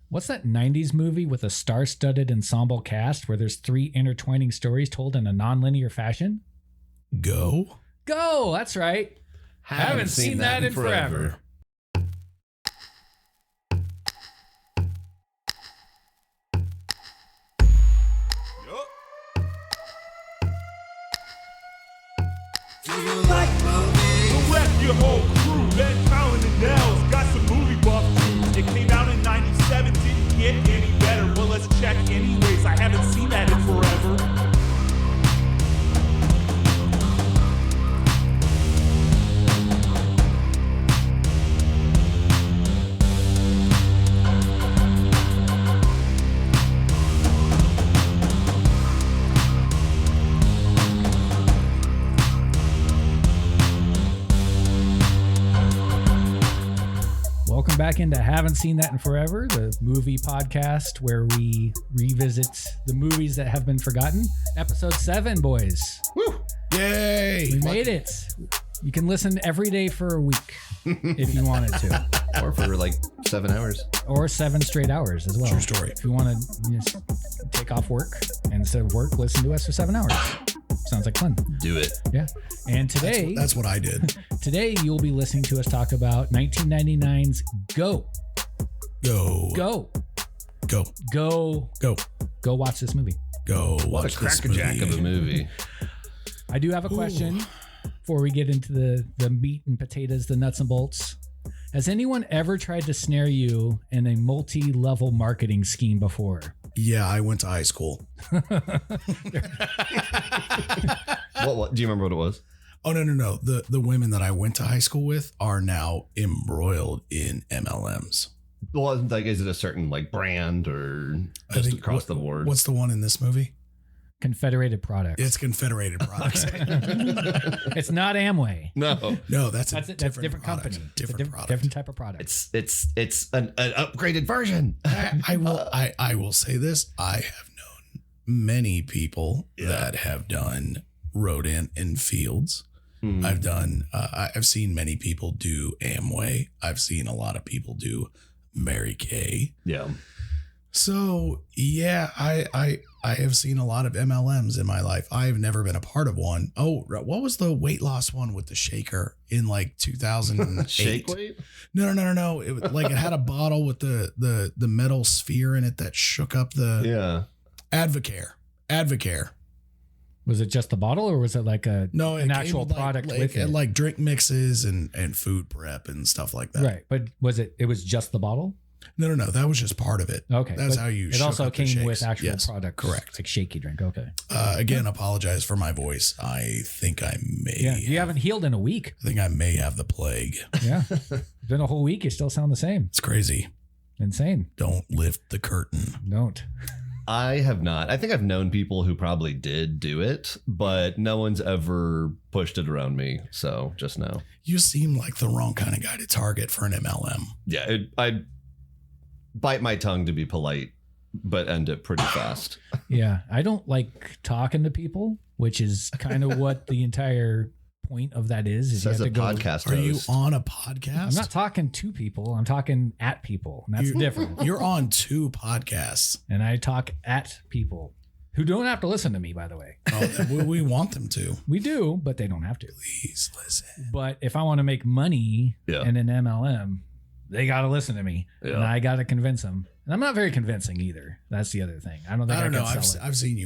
What's that 90s movie with a star-studded ensemble cast where there's 3 intertwining stories told in a non-linear fashion? Go. Go! That's right. Haven't seen that in forever. Your whole crew, Ben Fallon and Nels got some movie buff too. It came out in 97, didn't get any better. Well, let's check anyways. I haven't seen that in forever. Welcome back into Haven't Seen That in Forever, the movie podcast where we revisit the movies that have been forgotten. Episode 7, boys. Woo! Yay! We made it. You can listen every day for a week if you wanted to. Or for like 7 hours. Or 7 straight hours as well. True story. If you want to just take off work and instead of work, listen to us for 7 hours. Sounds like fun. Do it. Yeah. And today... That's what I did. Today, you'll be listening to us talk about 1999's Go. Go. Go. Go. Go. Go. Go watch this movie. Go What watch a this crackerjack movie. of a movie. I do have a question before we get into the meat and potatoes, the nuts and bolts. Has anyone ever tried to snare you in a multi-level marketing scheme before? Yeah, I went to high school. What? Do you remember what it was? Oh, no. The women that I went to high school with are now embroiled in MLMs. Well, like, is it a certain like brand or I just think across the board? What's the one in this movie? Confederated Products. It's Confederated Products. It's not Amway. No, No, that's That's a a different different product. company. Different It's a product. different type of product. it's an upgraded version. I will say this. I have known many people that have done Rodin and Fields. I've seen many people do Amway. I've seen a lot of people do Mary Kay. Yeah. So yeah, I have seen a lot of MLMs in my life. I've never been a part of one. Oh, what was the weight loss one with the shaker in like 2008? Shake weight? No. It was like it had a bottle with the metal sphere in it that shook up the Yeah. Advocare. Was it just the bottle or was it like an Came actual with, product like, with it? like drink mixes and food prep and stuff like that. Right. But it was just the bottle? No. That was just part of it. Okay. That's but how you It shook also up the came with shakes. actual Yes, products. correct. Like shaky drink. Okay. Again, apologize for my voice. I think I may. Yeah. You haven't healed in a week. I think I may have the plague. Yeah. It's been a whole week. You still sound the same. It's crazy. Insane. Don't lift the curtain. Don't. I have not. I think I've known people who probably did do it, but no one's ever pushed it around me. So just know. You seem like the wrong kind of guy to target for an MLM. Yeah, I'd bite my tongue to be polite, but end it pretty fast. Yeah. I don't like talking to people, which is kind of what the entire point of that is you Says have a to go. podcast Are you host. on a podcast? I'm not talking to people. I'm talking at people. And that's different. You're on 2 podcasts. And I talk at people who don't have to listen to me, by the way. Oh, we want them to. We do, but they don't have to. Please listen. But if I want to make money Yeah. in an MLM, they got to listen to me. Yeah. And I got to convince them. And I'm not very convincing either. That's the other thing. I don't think I, I don't know. can sell it. I've seen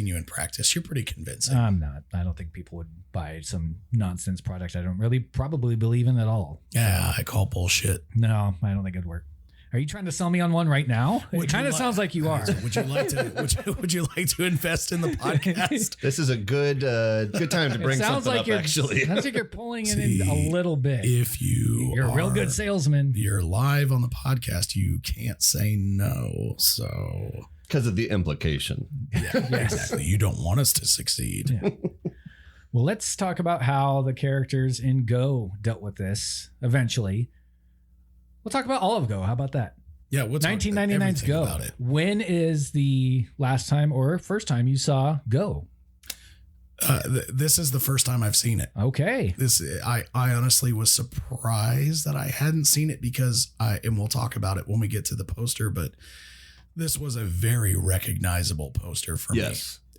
you in practice. You're pretty convincing. I'm not. I don't think people would buy some nonsense product I don't really probably believe in at all. Yeah, I call bullshit. No, I don't think it'd work. Are you trying to sell me on one right now? It kind of sounds like you are. Would you like to? Would you like to invest in the podcast? This is a good time to bring something up. Actually, sounds like you're pulling it See, in a little bit. If You're a real good salesman. You're live on the podcast. You can't say no. So because of the implication. exactly. You don't want us to succeed. Yeah. Well, let's talk about how the characters in Go dealt with this eventually. We'll talk about all of Go. How about that? Yeah. What's 1999's Go. about it? When is the last time or first time you saw Go? This is the first time I've seen it. Okay. I honestly was surprised that I hadn't seen it because and we'll talk about it when we get to the poster, but this was a very recognizable poster for me.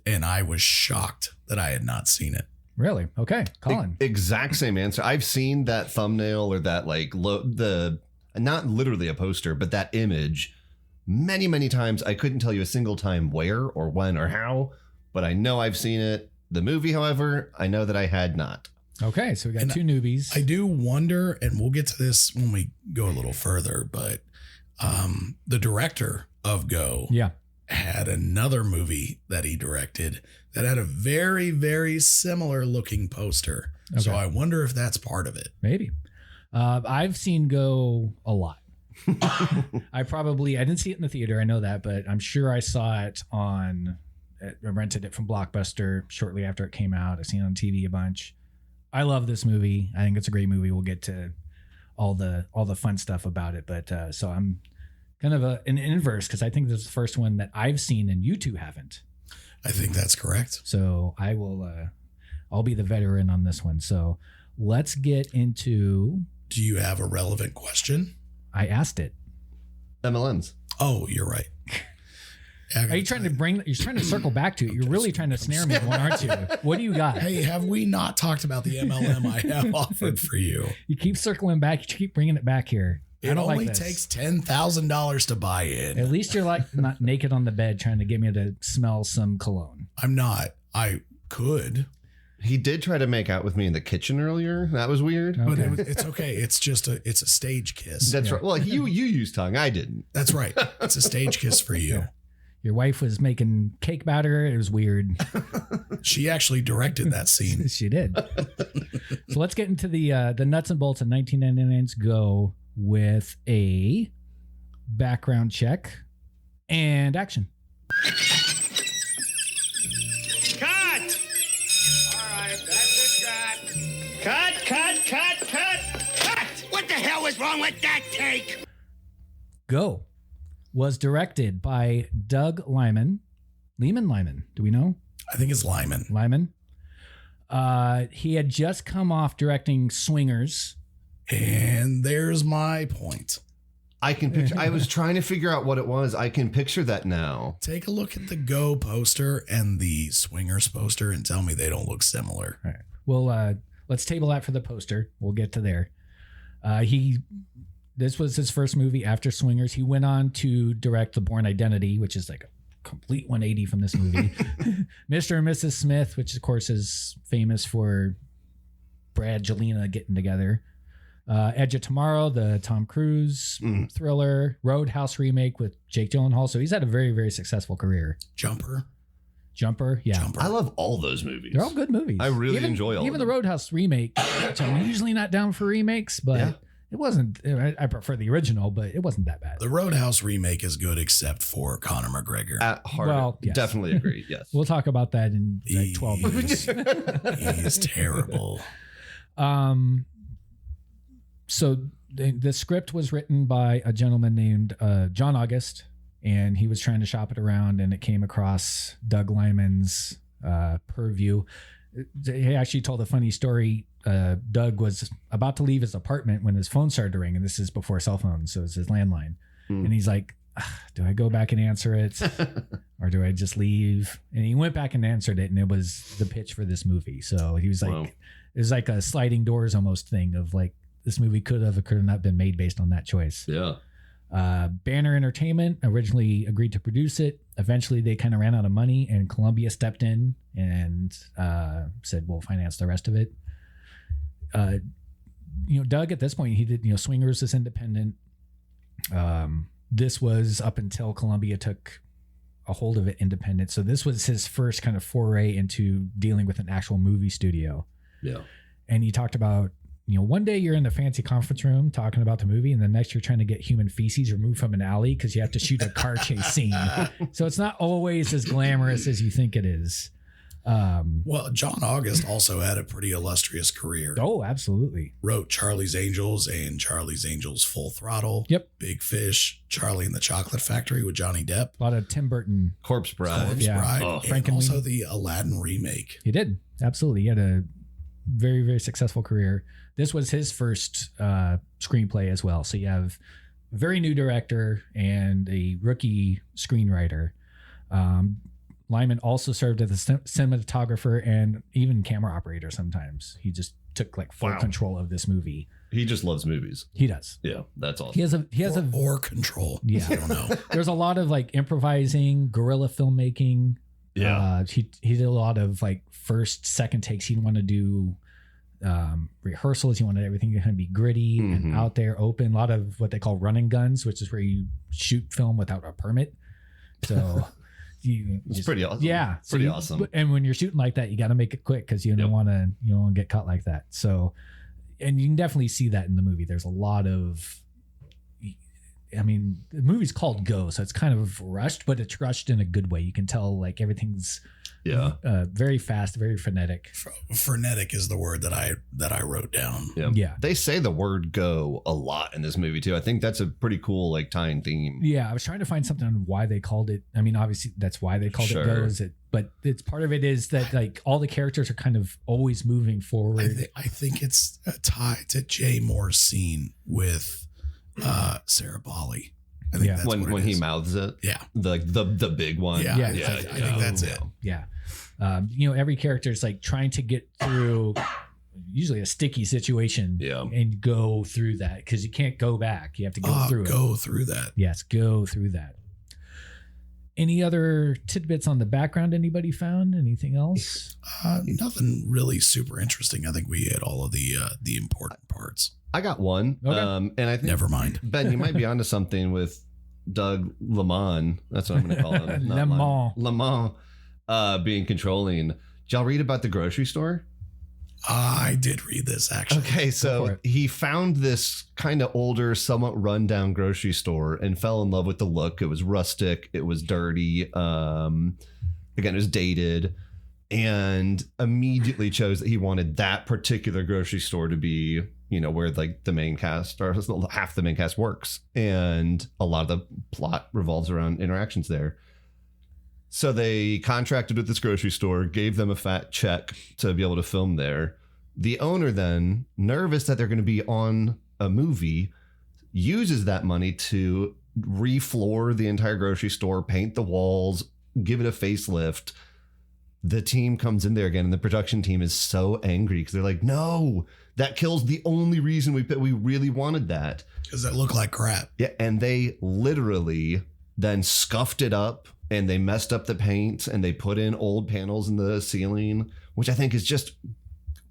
And I was shocked that I had not seen it. Really? Okay. Colin. Exact same answer. I've seen that thumbnail or that not literally a poster, but that image many, many times. I couldn't tell you a single time where or when or how, but I know I've seen it. The movie, however, I know that I had not. Okay, so we got two newbies. I do wonder, and we'll get to this when we go a little further, but the director of Go had another movie that he directed that had a very, very similar looking poster. Okay. So I wonder if that's part of it. Maybe. I've seen Go a lot. I didn't see it in the theater, I know that, but I'm sure I saw it I rented it from Blockbuster shortly after it came out. I've seen it on TV a bunch. I love this movie. I think it's a great movie. We'll get to all the fun stuff about it. But so I'm kind of an inverse because I think this is the first one that I've seen and you two haven't. I think that's correct. So I will. I'll be the veteran on this one. So let's get into. Do you have a relevant question? I asked it. MLMs. Oh, you're right. Are you trying to circle back to it? You're really trying to snare me, aren't you? What do you got? Hey, have we not talked about the MLM I have offered for you? You keep circling back. You keep bringing it back here. It only takes $10,000 to buy in. At least you're like not naked on the bed trying to get me to smell some cologne. I'm not. I could. He did try to make out with me in the kitchen earlier. That was weird. Okay. But it's okay. It's a stage kiss. That's right. Well, you used tongue. I didn't. That's right. It's a stage kiss for you. Yeah. Your wife was making cake batter. It was weird. She actually directed that scene. She did. So let's get into the nuts and bolts of 1999's Go with a background check and action. Cut! All right, that's a cut. Cut! What the hell is wrong with that take? Go was directed by Doug Liman. Lyman? Do we know? I think it's Lyman. Lyman. He had just come off directing Swingers. And there's my point. I can picture. I was trying to figure out what it was. I can picture that now. Take a look at the Go poster and the Swingers poster and tell me they don't look similar. All right. Well, let's table that for the poster. We'll get to there. This was his first movie after Swingers. He went on to direct The Bourne Identity, which is like a complete 180 from this movie. Mr. and Mrs. Smith, which of course is famous for Brad Jelena getting together. Edge of Tomorrow, the Tom Cruise thriller. Roadhouse remake with Jake Gyllenhaal. So he's had a very, very successful career. Jumper, yeah. Jumper. I love all those movies. They're all good movies. I really enjoy all even of the them. Roadhouse remake, which I'm usually not down for remakes, but it wasn't. I prefer the original, but it wasn't that bad. The Roadhouse remake is good except for Conor McGregor. At heart, Well, yes. definitely agree. Yes. We'll talk about that in like 12 years. He's terrible. So the script was written by a gentleman named John August, and he was trying to shop it around, and it came across Doug Liman's purview. He actually told a funny story. Doug was about to leave his apartment when his phone started to ring, and this is before cell phones, so it's his landline. And he's like, do I go back and answer it, or do I just leave? And he went back and answered it, and it was the pitch for this movie. So he was like, Wow. It was like a sliding doors almost thing of like, this movie could have or could have not been made based on that choice. Yeah. Banner Entertainment originally agreed to produce it. Eventually, they kind of ran out of money, and Columbia stepped in and said, "We'll finance the rest of it." Doug at this point, he did. Swingers is independent. This was up until Columbia took a hold of it independent. So this was his first kind of foray into dealing with an actual movie studio. Yeah. And he talked about, one day you're in the fancy conference room talking about the movie, and the next you're trying to get human feces removed from an alley because you have to shoot a car chase scene. So it's not always as glamorous as you think it is. Well, John August also had a pretty illustrious career. Oh, absolutely. Wrote Charlie's Angels and Charlie's Angels Full Throttle. Yep. Big Fish, Charlie and the Chocolate Factory with Johnny Depp. A lot of Tim Burton. Corpse Bride. Corpse Yeah. Bride, Oh. and also Frankenweenie. the Aladdin remake. He did. absolutely. He had a very, very successful career. This was his first screenplay as well. So you have a very new director and a rookie screenwriter. Lyman also served as a cinematographer and even camera operator sometimes. He just took like full control of this movie. He just loves movies. He does. Yeah, that's awesome. He has a or control. Yeah. I don't know. There's a lot of like improvising, guerrilla filmmaking. Yeah. He did a lot of like first, second takes. He didn't want to do rehearsals. He wanted everything to kind of be gritty and out there, open. A lot of what they call running guns, which is where you shoot film without a permit. So it's pretty awesome. Yeah, pretty awesome. And when you're shooting like that, you got to make it quick because you don't want to get caught like that. So, and you can definitely see that in the movie. There's a lot of, I mean, the movie's called Go, so it's kind of rushed, but it's rushed in a good way. You can tell like everything's very fast, very frenetic. Frenetic is the word that I wrote down. Yeah. They say the word go a lot in this movie too. I think that's a pretty cool like tying theme. Yeah, I was trying to find something on why they called it. I mean, obviously that's why they called it Go, but it's part of it is that like all the characters are kind of always moving forward. I think it's a tie to Jay Moore's scene with Sarah Bali. I think that's when he mouths it. Yeah. The big one. Yeah. I think that's it. Yeah. Every character is like trying to get through usually a sticky situation and go through that because you can't go back. You have to go through it. Go through that. Yes, go through that. Any other tidbits on the background anybody found? Anything else? Nothing really super interesting. I think we hit all of the important parts. I got one. Okay. And I think Never mind. Ben, you might be onto something with Doug Lamont. That's what I'm going to call him. Lamont being controlling. Did y'all read about the grocery store? I did read this actually. Okay, so he found this kind of older, somewhat rundown grocery store and fell in love with the look. It was rustic. It was dirty. Again, it was dated. And immediately chose that he wanted that particular grocery store to be, where like the main cast or half the main cast works. And a lot of the plot revolves around interactions there. So they contracted with this grocery store, gave them a fat check to be able to film there. The owner then, nervous that they're going to be on a movie, uses that money to refloor the entire grocery store, paint the walls, give it a facelift. The team comes in there again, and the production team is so angry because they're like, no, that kills the only reason we really wanted that. Because it looked like crap. Yeah, and they literally then scuffed it up, and they messed up the paint, and they put in old panels in the ceiling, which I think is just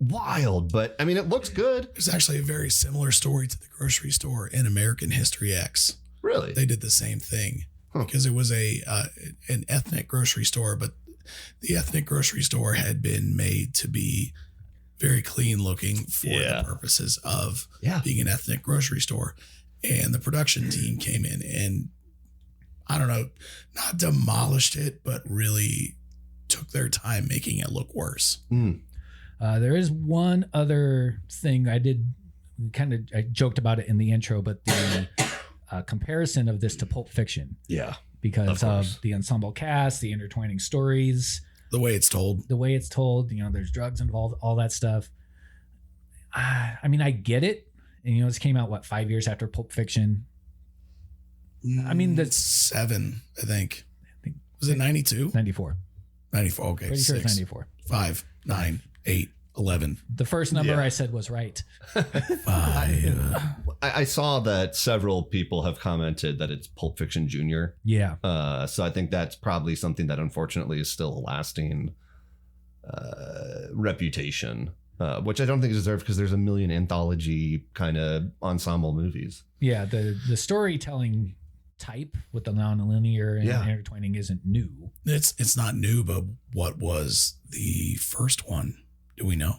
wild. But I mean, it looks good. There's actually a very similar story to the grocery store in American History X. Really? They did the same thing because it was an ethnic grocery store, but the ethnic grocery store had been made to be very clean looking for the purposes of being an ethnic grocery store. And the production team came in and, I don't know, not demolished it, but really took their time making it look worse. There is one other thing I did I joked about it in the intro, but the comparison of this to Pulp Fiction. Yeah. Because of the ensemble cast, the intertwining stories, the way it's told, there's drugs involved, all that stuff. I mean, I get it. And, this came out 5 years after Pulp Fiction. I mean, that's 7, I think. Was it 92? 94. 94. Okay. Pretty sure it's 94. 5, 9, 8, 11. The first number I said was right. 5. I saw that several people have commented that it's Pulp Fiction Jr. Yeah. So I think that's probably something that unfortunately is still a lasting reputation, which I don't think is deserved because there's a million anthology kind of ensemble movies. Yeah. The storytelling type with the non-linear and intertwining isn't new. It's not new, but what was the first one? Do we know?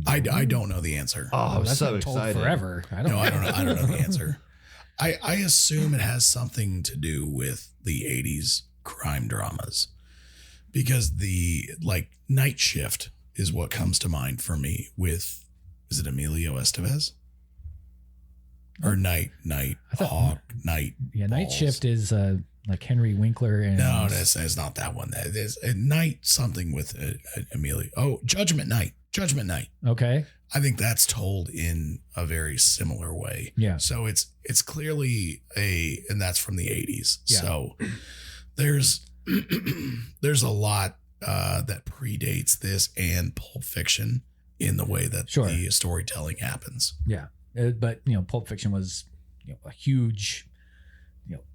I don't know the answer. Oh, that's so been told excited. forever. I don't know the answer. I assume it has something to do with the 80s crime dramas because the Night Shift is what comes to mind for me with, is it Emilio Estevez? Or Night Hawk, Night. Yeah, Night Balls. Shift is like Henry Winkler and No, that's not that one. That is a night something with Amelia. Oh, Judgment Night. Judgment Night. Okay. I think that's told in a very similar way. Yeah. So it's clearly and that's from the 80s. Yeah. So there's a lot that predates this and Pulp Fiction in the way that Sure. the storytelling happens. Yeah. But, Pulp Fiction was a huge,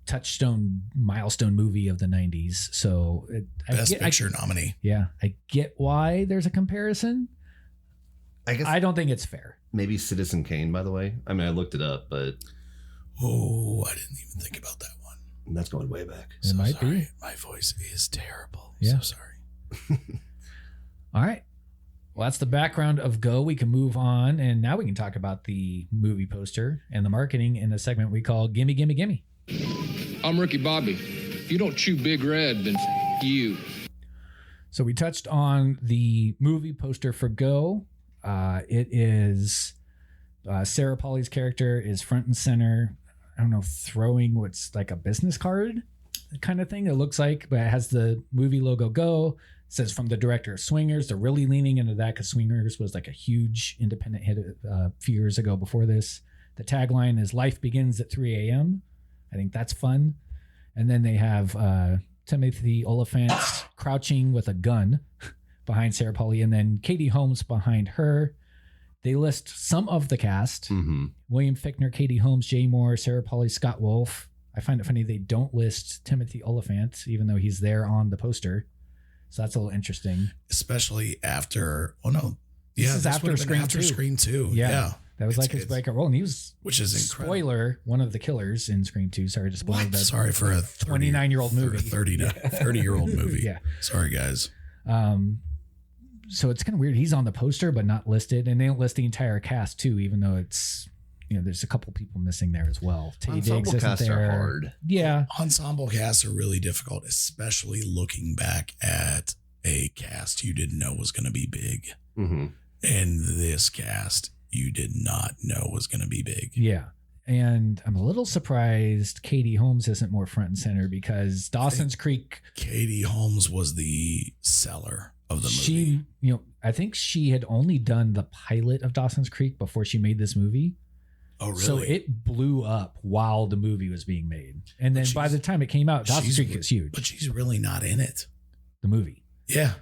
touchstone, milestone movie of the 90s. So Best Picture nominee. Yeah. I get why there's a comparison. I guess I don't think it's fair. maybe Citizen Kane, by the way. I mean, I looked it up, but Oh, I didn't even think about that one. that's going way back. It might be. My voice is terrible. Yeah. So sorry. All right. Well, that's the background of Go. We can move on, and now we can talk about the movie poster and the marketing in the segment we call Gimme, Gimme, Gimme. I'm Ricky Bobby. If you don't chew Big Red, then you. So we touched on the movie poster for Go. It is Sarah Pauli's character is front and center. I don't know, throwing what's like a business card kind of thing. It looks like, but it has the movie logo Go. It says from the director of Swingers. They're really leaning into that because Swingers was like a huge independent hit a few years ago before this. The tagline is "Life begins at 3 a.m." I think that's fun. And then they have Timothy Olyphant crouching with a gun behind Sarah Pauli, and then Katie Holmes behind her. They list some of the cast: Mm-hmm. William Fichtner, Katie Holmes, Jay Moore, Sarah Pauli, Scott Wolf. I find it funny they don't list Timothy Olyphant, even though he's there on the poster. So that's a little interesting. Especially after, oh no. This Yeah, is this after would have been Scream after 2. Scream 2. Yeah. Yeah. That was It's- like his it's- breakout role, and he was, Which is incredible. spoiler, one of the killers in Scream 2. Sorry to spoil What? that. Sorry for a 29-year-old movie. 30-year-old movie. Yeah. Sorry, guys. So it's kind of weird. He's on the poster, but not listed. And they don't list the entire cast, too, even though it's, there's a couple people missing there as well. Tay Diggs Ensemble isn't casts there. are hard. Yeah. Ensemble casts are really difficult, especially looking back at a cast you didn't know was going to be big. Mm-hmm. And this cast you did not know was going to be big. Yeah. And I'm a little surprised Katie Holmes isn't more front and center because Dawson's Creek, Katie Holmes was the seller of the movie. she, I think she had only done the pilot of Dawson's Creek before she made this movie. Oh, really? So it blew up while the movie was being made. And then But by the time it came out, Dawson's Creek is huge. But she's really not in it. The movie. Yeah.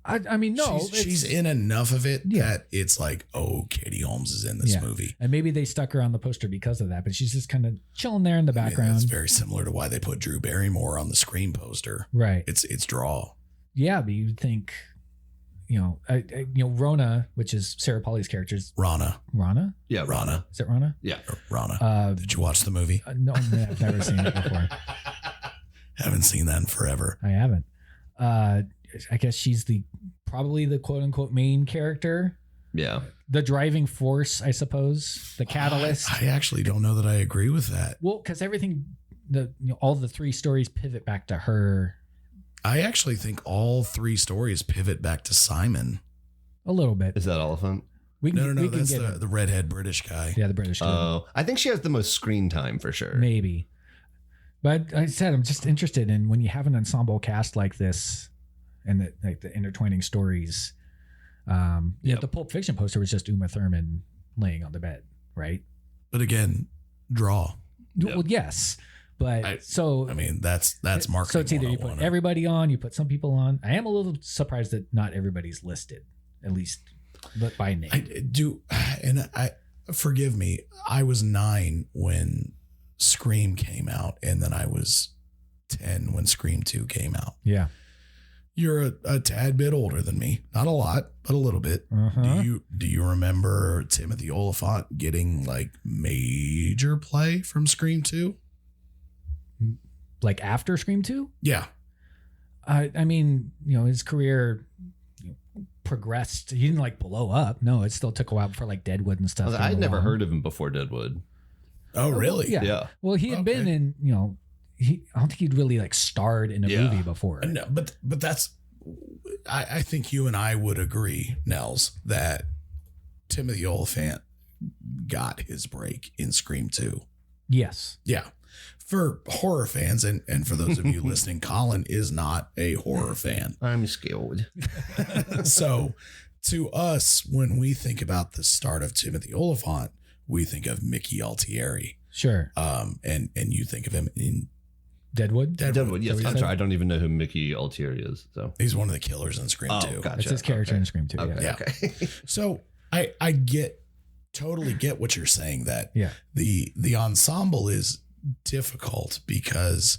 I mean, no. She's in enough of it Yeah. that it's like, oh, Katie Holmes is in this Yeah. movie. And maybe they stuck her on the poster because of that, but she's just kind of chilling there in the I mean, background. that's very similar to why they put Drew Barrymore on the Scream poster. Right. It's draw. Yeah, but you'd think, Rona, which is Sarah Pauli's character's Rana. Rana? Yeah, Rana. Is it Rana? Yeah. Rana. Did you watch the movie? No, I've never seen it before. Haven't seen that in forever. I haven't. I guess she's probably the quote unquote main character, Yeah. the driving force, I suppose, the catalyst. I actually don't know that I agree with that. Well, because everything, all the three stories pivot back to her I actually think all three stories pivot back to Simon. a little bit. Is that Elephant? We can, No, we can that's get the redhead British guy. the British kid. Oh, I think she has the most screen time for sure. Maybe. But I said I'm just interested in when you have an ensemble cast like this and the intertwining stories. The Pulp Fiction poster was just Uma Thurman laying on the bed, right? But again, draw. Well, yes. But I mean, that's marketing. So it's either you put 101. everybody on, you put some people on. I am a little surprised that not everybody's listed, at least but by name. I do, and I forgive me. I was 9 when Scream came out, and then I was 10 when Scream 2 came out. Yeah. You're a tad bit older than me, not a lot, but a little bit. Uh-huh. Do you remember Timothy Olyphant getting like major play from Scream 2? Like after Scream 2? Yeah. I mean, his career progressed. He didn't like blow up. No, it still took a while for like Deadwood and stuff. I'd came never along. heard of him before Deadwood. Oh, really? Yeah. Yeah. Well, he had been in, I don't think he'd really like starred in a Yeah. movie before. No, but that's. I think you and I would agree, Nels, that Timothy Olyphant got his break in Scream 2. Yes. Yeah. for horror fans, and for those of you listening, Colin is not a horror fan. I'm scared. So to us, when we think about the start of Timothy Olyphant, we think of Mickey Altieri. Sure. And you think of him in Deadwood? Deadwood, yes. Is that what you I'm said? sorry. I don't even know who Mickey Altieri is. So he's one of the killers in Scream 2. gotcha. That's his character in Scream 2. Okay. Yeah. Okay. So I totally get what you're saying, that Yeah. the ensemble is difficult because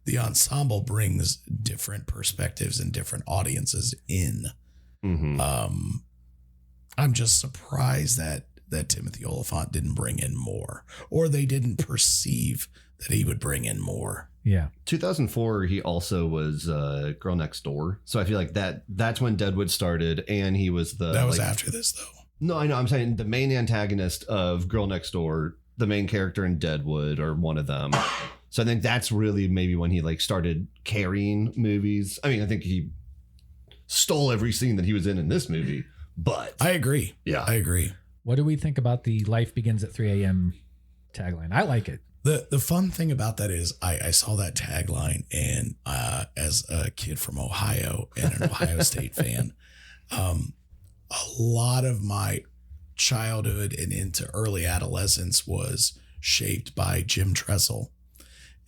the ensemble brings different perspectives and different audiences in. Mhm. I'm just surprised that Timothy Olyphant didn't bring in more, or they didn't perceive that he would bring in more. Yeah. 2004, he also was Girl Next Door. So I feel like that's when Deadwood started, and he was That was after this, though. No, I know. I'm saying the main antagonist of Girl Next Door, the main character in Deadwood, or one of them. So I think that's really maybe when he like started carrying movies. I mean, I think he stole every scene that he was in this movie, but I agree. yeah, I agree. What do we think about the "Life Begins at 3 a.m." tagline? I like it. The fun thing about that is I saw that tagline, and as a kid from Ohio and an Ohio State fan, a lot of my childhood and into early adolescence was shaped by Jim Tressel.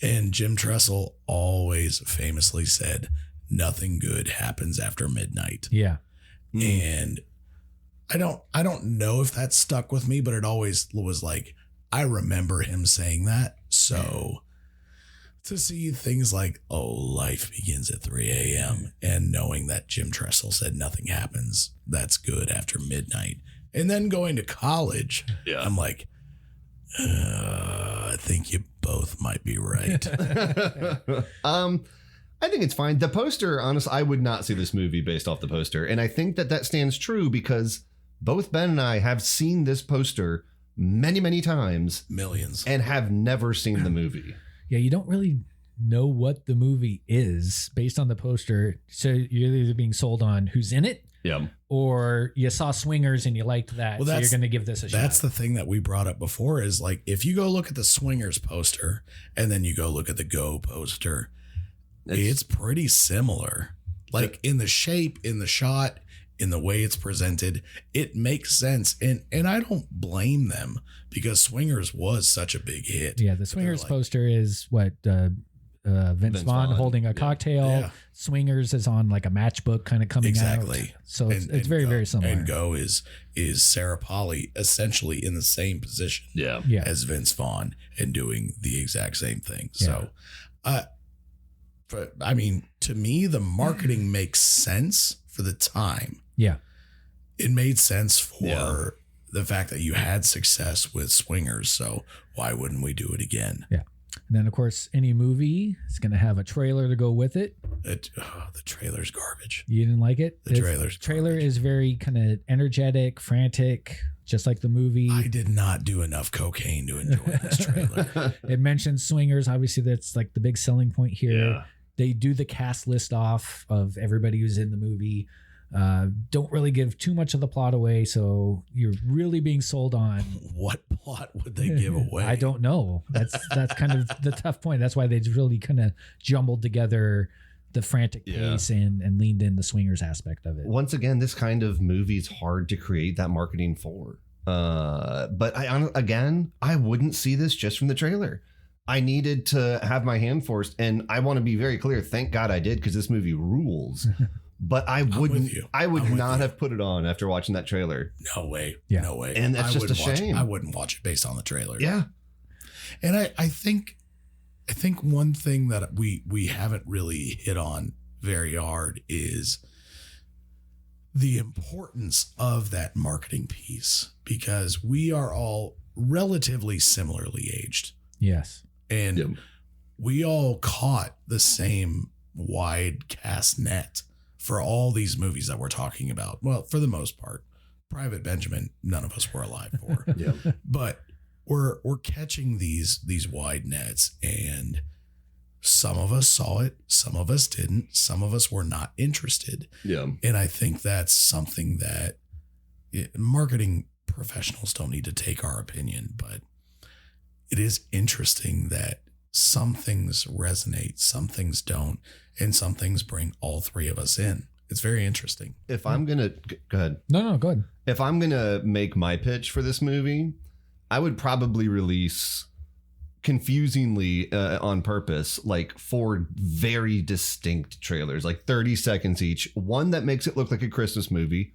And Jim Tressel always famously said, "Nothing good happens after midnight." Yeah. And I don't know if that stuck with me, but it always was like, I remember him saying that. So to see things like, oh, life begins at 3 a.m. and knowing that Jim Tressel said nothing happens that's good after midnight, and then going to college, I'm like, I think you both might be right. I think it's fine. The poster, honestly, I would not see this movie based off the poster. And I think that stands true because both Ben and I have seen this poster many, many times Millions. and have never seen the movie. Yeah. You don't really know what the movie is based on the poster. So you're either being sold on who's in it, Yeah. or you saw Swingers and you liked that. Well, so you're that's- going to give this a shot. That's the thing that we brought up before is like, if you go look at the Swingers poster and then you go look at the Go poster, it's pretty similar. Like in the shape, in the shot, in the way it's presented, it makes sense. And I don't blame them because Swingers was such a big hit. Yeah. The They're Swingers like- poster is what, Vince Vaughn holding a cocktail. Yeah. Swingers is on like a matchbook kind of coming out. Exactly. So it's And very, Go- very similar. And Go is Sarah Polley essentially in the same position Yeah. Yeah. as Vince Vaughn and doing the exact same thing. So, but I mean, to me, the marketing makes sense for the time. Yeah. It made sense for Yeah. the fact that you had success with Swingers. So why wouldn't we do it again? Yeah. And then, of course, any movie is going to have a trailer to go with it. The trailer's garbage. You didn't like it? The trailer's trailer garbage. is very kind of energetic, frantic, just like the movie. I did not do enough cocaine to enjoy this trailer. It mentions swingers. Obviously, that's like the big selling point here. Yeah. They do the cast list off of everybody who's in the movie. Don't really give too much of the plot away, so you're really being sold on. What plot would they give away? I don't know. That's kind of the tough point. That's why they really kind of jumbled together the frantic Yeah. pace and leaned in the swingers aspect of it. Once again, this kind of movie is hard to create that marketing for. But I wouldn't see this just from the trailer. I needed to have my hand forced, and I want to be very clear. Thank God I did, because this movie rules. But I wouldn't. with you. I would I'm with not you. have put it on after watching that trailer. No way. Yeah. No way. And that's I just a wouldn't watch it. shame. I wouldn't watch it based on the trailer. Yeah. And I think one thing that we haven't really hit on very hard is the importance of that marketing piece, because we are all relatively similarly aged, Yes. and Yep. we all caught the same wide cast net for all these movies that we're talking about. Well, for the most part, Private Benjamin, none of us were alive for. Yeah. But we're catching these wide nets, and some of us saw it, some of us didn't, some of us were not interested. Yeah. And I think that's something that marketing professionals don't need to take our opinion, but it is interesting that some things resonate, some things don't, and some things bring all three of us in. It's very interesting. If I'm going to go ahead. No, go ahead. If I'm going to make my pitch for this movie, I would probably release, confusingly on purpose, like 4 very distinct trailers, like 30 seconds each. One that makes it look like a Christmas movie.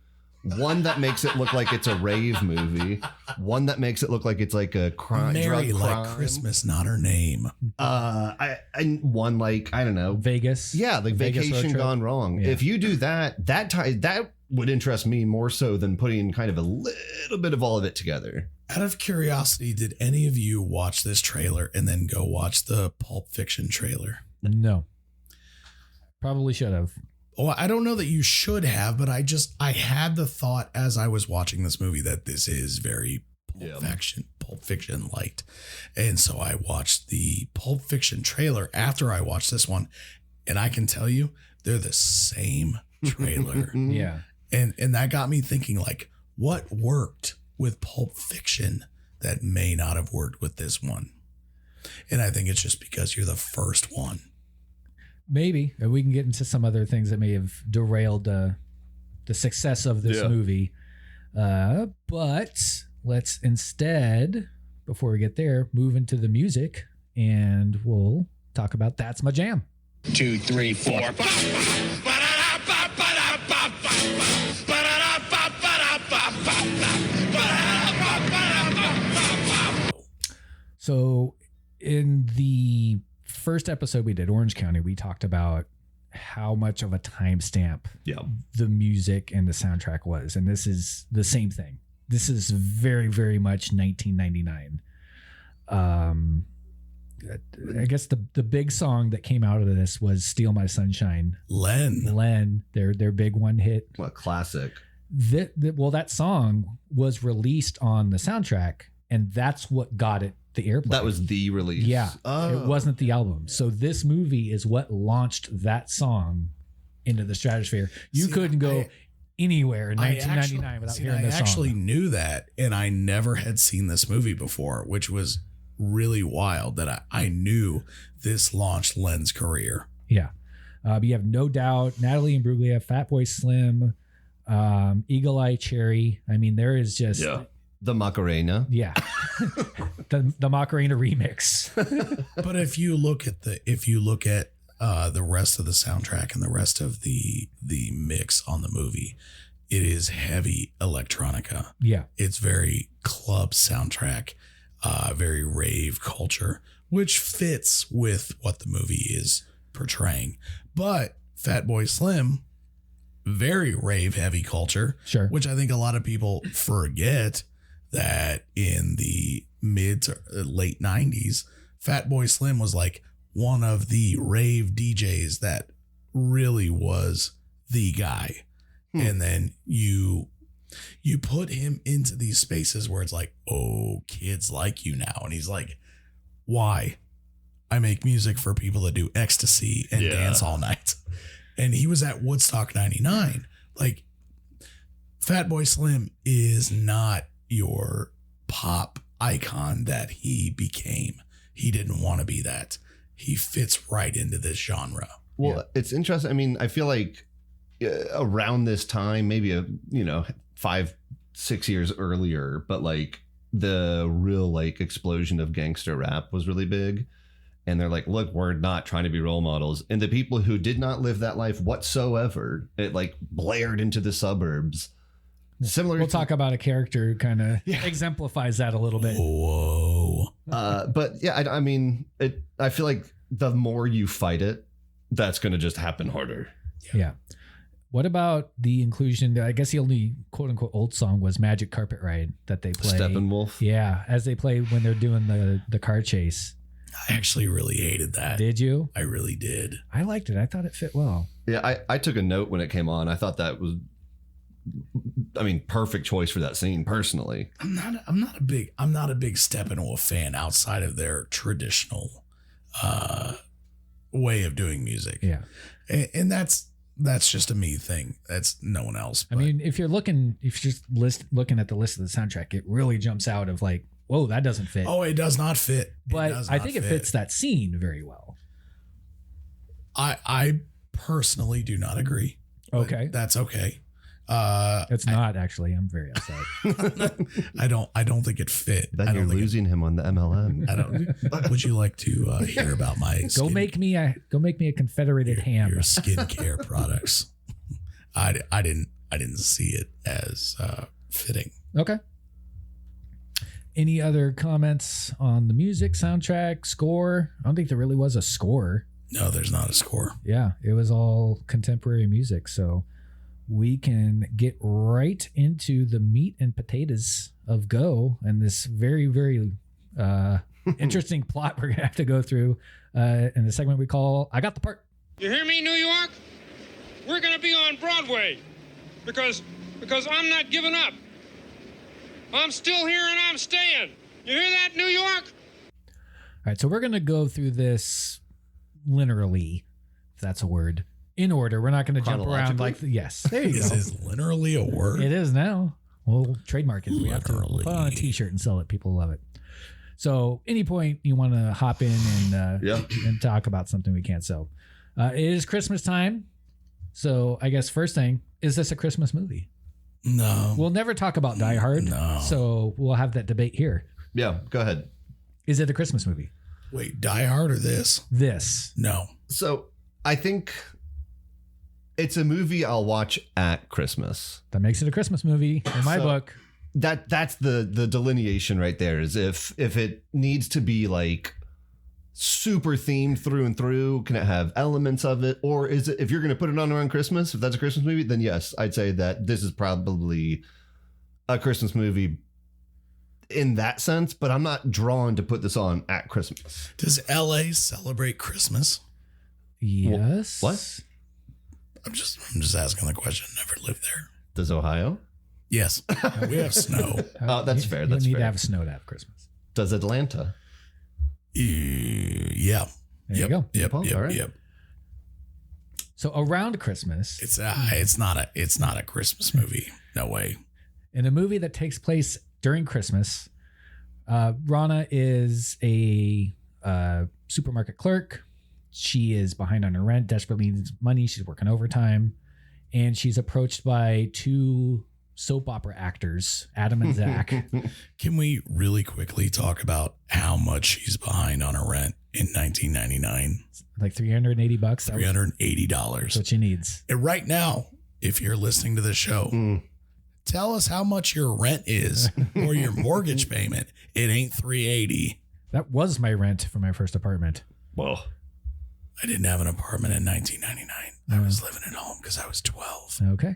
One that makes it look like it's a rave movie. One that makes it look like it's like a crime. Mary drug like crime. Christmas, not her name. And one like, I don't know, Vegas. Yeah, like Vegas road Vacation trip. Gone Wrong. Yeah. If you do that would interest me more so than putting kind of a little bit of all of it together. Out of curiosity, did any of you watch this trailer and then go watch the Pulp Fiction trailer? No. Probably should have. Oh, I don't know that you should have, but I had the thought as I was watching this movie that this is very Pulp Fiction light. And so I watched the Pulp Fiction trailer after I watched this one, and I can tell you they're the same trailer. Yeah. And that got me thinking, like, what worked with Pulp Fiction that may not have worked with this one? And I think it's just because you're the first one. Maybe we can get into some other things that may have derailed the success of this movie. But let's instead, before we get there, move into the music, and we'll talk about That's My Jam. 2, 3, 4. So in the first episode we did, Orange County, we talked about how much of a timestamp the music and the soundtrack was. And this is the same thing. This is very, very much 1999. I guess the big song that came out of this was Steal My Sunshine. Len, their big one hit. What classic. That song was released on the soundtrack, and that's what got it the airplay. That was the release. Yeah. Oh. It wasn't the album. So this movie is what launched that song into the stratosphere. You couldn't go anywhere in 1999 without hearing this song. I actually knew that, and I never had seen this movie before, which was really wild that I knew this launched Len's career. Yeah. But you have No Doubt, Natalie Imbruglia, Fatboy Slim, Eagle Eye Cherry. I mean, there is just... The Macarena. Yeah. the Macarena remix. But if you look at the rest of the soundtrack and the rest of the mix on the movie, it is heavy electronica. Yeah. It's very club soundtrack, very rave culture, which fits with what the movie is portraying. But Fatboy Slim, very rave heavy culture. Sure. Which I think a lot of people forget that in the mid to late 90s, Fatboy Slim was like one of the rave DJs that really was the guy. And then you put him into these spaces where it's like, oh, kids like you now. And he's like, why? I make music for people that do ecstasy and dance all night. And he was at Woodstock 99. Like, Fatboy Slim is not your pop icon that he became. He didn't want to be that. He fits right into this genre. Well, it's interesting. I mean, I feel like around this time, maybe 5-6 years earlier, but like the real like explosion of gangster rap was really big. And they're like, look, we're not trying to be role models. And the people who did not live that life whatsoever, it like blared into the suburbs. Similar. We'll talk about a character who kind of exemplifies that a little bit. Whoa. But yeah, I mean, I feel like the more you fight it, that's going to just happen harder. Yeah. What about the inclusion? I guess the only quote unquote old song was Magic Carpet Ride that they play. Steppenwolf. Yeah. As they play when they're doing the car chase. I actually really hated that. Did you? I really did. I liked it. I thought it fit well. Yeah. I took a note when it came on. I thought that was, perfect choice for that scene personally. I'm not a big Steppenwolf fan outside of their traditional way of doing music. Yeah. And that's just a me thing. That's no one else. I mean, if you're just looking at the list of the soundtrack, it really jumps out of like, whoa, that doesn't fit. Oh, it does not fit. But I think it fits that scene very well. I personally do not agree. Okay. That's okay. It's not actually. I'm very upset. I don't think it fit. Then I you're don't think losing him on the MLM. I don't. Would you like to hear about my Go make me a Confederated ham. your skincare products? I didn't see it as fitting. Okay. Any other comments on the music, soundtrack, score? I don't think there really was a score. No, there's not a score. Yeah, it was all contemporary music. So we can get right into the meat and potatoes of Go and this very, very interesting plot we're going to have to go through in the segment we call I Got the Part. You hear me, New York? We're gonna be on Broadway because I'm not giving up. I'm still here and I'm staying. You hear that, New York? All right, so we're going to go through this linearly, if that's a word, in order. We're not going to jump around like yes. There you This go. is literally a word. It is now. We'll trademark it. We have to Literally. put on a t-shirt and sell it. People love it. So any point you want to hop in and and talk about something we can't sell. It is Christmas time. So I guess first thing, is this a Christmas movie? No. We'll never talk about Die Hard. No. So we'll have that debate here. Yeah, go ahead. Is it a Christmas movie? Wait, Die Hard or this? This. No. So I think it's a movie I'll watch at Christmas. That makes it a Christmas movie in my So- book. That's the delineation right there. Is if it needs to be like super themed through and through, can it have elements of it, or is it, if you're going to put it on around Christmas, if that's a Christmas movie, then yes, I'd say that this is probably a Christmas movie in that sense. But I'm not drawn to put this on at Christmas. Does LA celebrate Christmas? Yes. What? I'm just asking the question. Never lived there. Does Ohio? Yes, we have snow. Oh, that's fair. That's you need fair. to have snow to have Christmas. Does Atlanta? Yeah. There you go. Yep. All right. Yep. So around Christmas, It's not a Christmas movie. No way. in a movie that takes place during Christmas, Rana is a supermarket clerk. She is behind on her rent, desperately needs money. She's working overtime, and she's approached by two soap opera actors, Adam and Zach. Can we really quickly talk about how much she's behind on her rent in 1999? Like $380. $380. That's what she needs. And right now, if you're listening to this show, tell us how much your rent is or your mortgage payment. It ain't $380. That was my rent for my first apartment. Well, I didn't have an apartment in 1999. I was living at home because I was 12. Okay.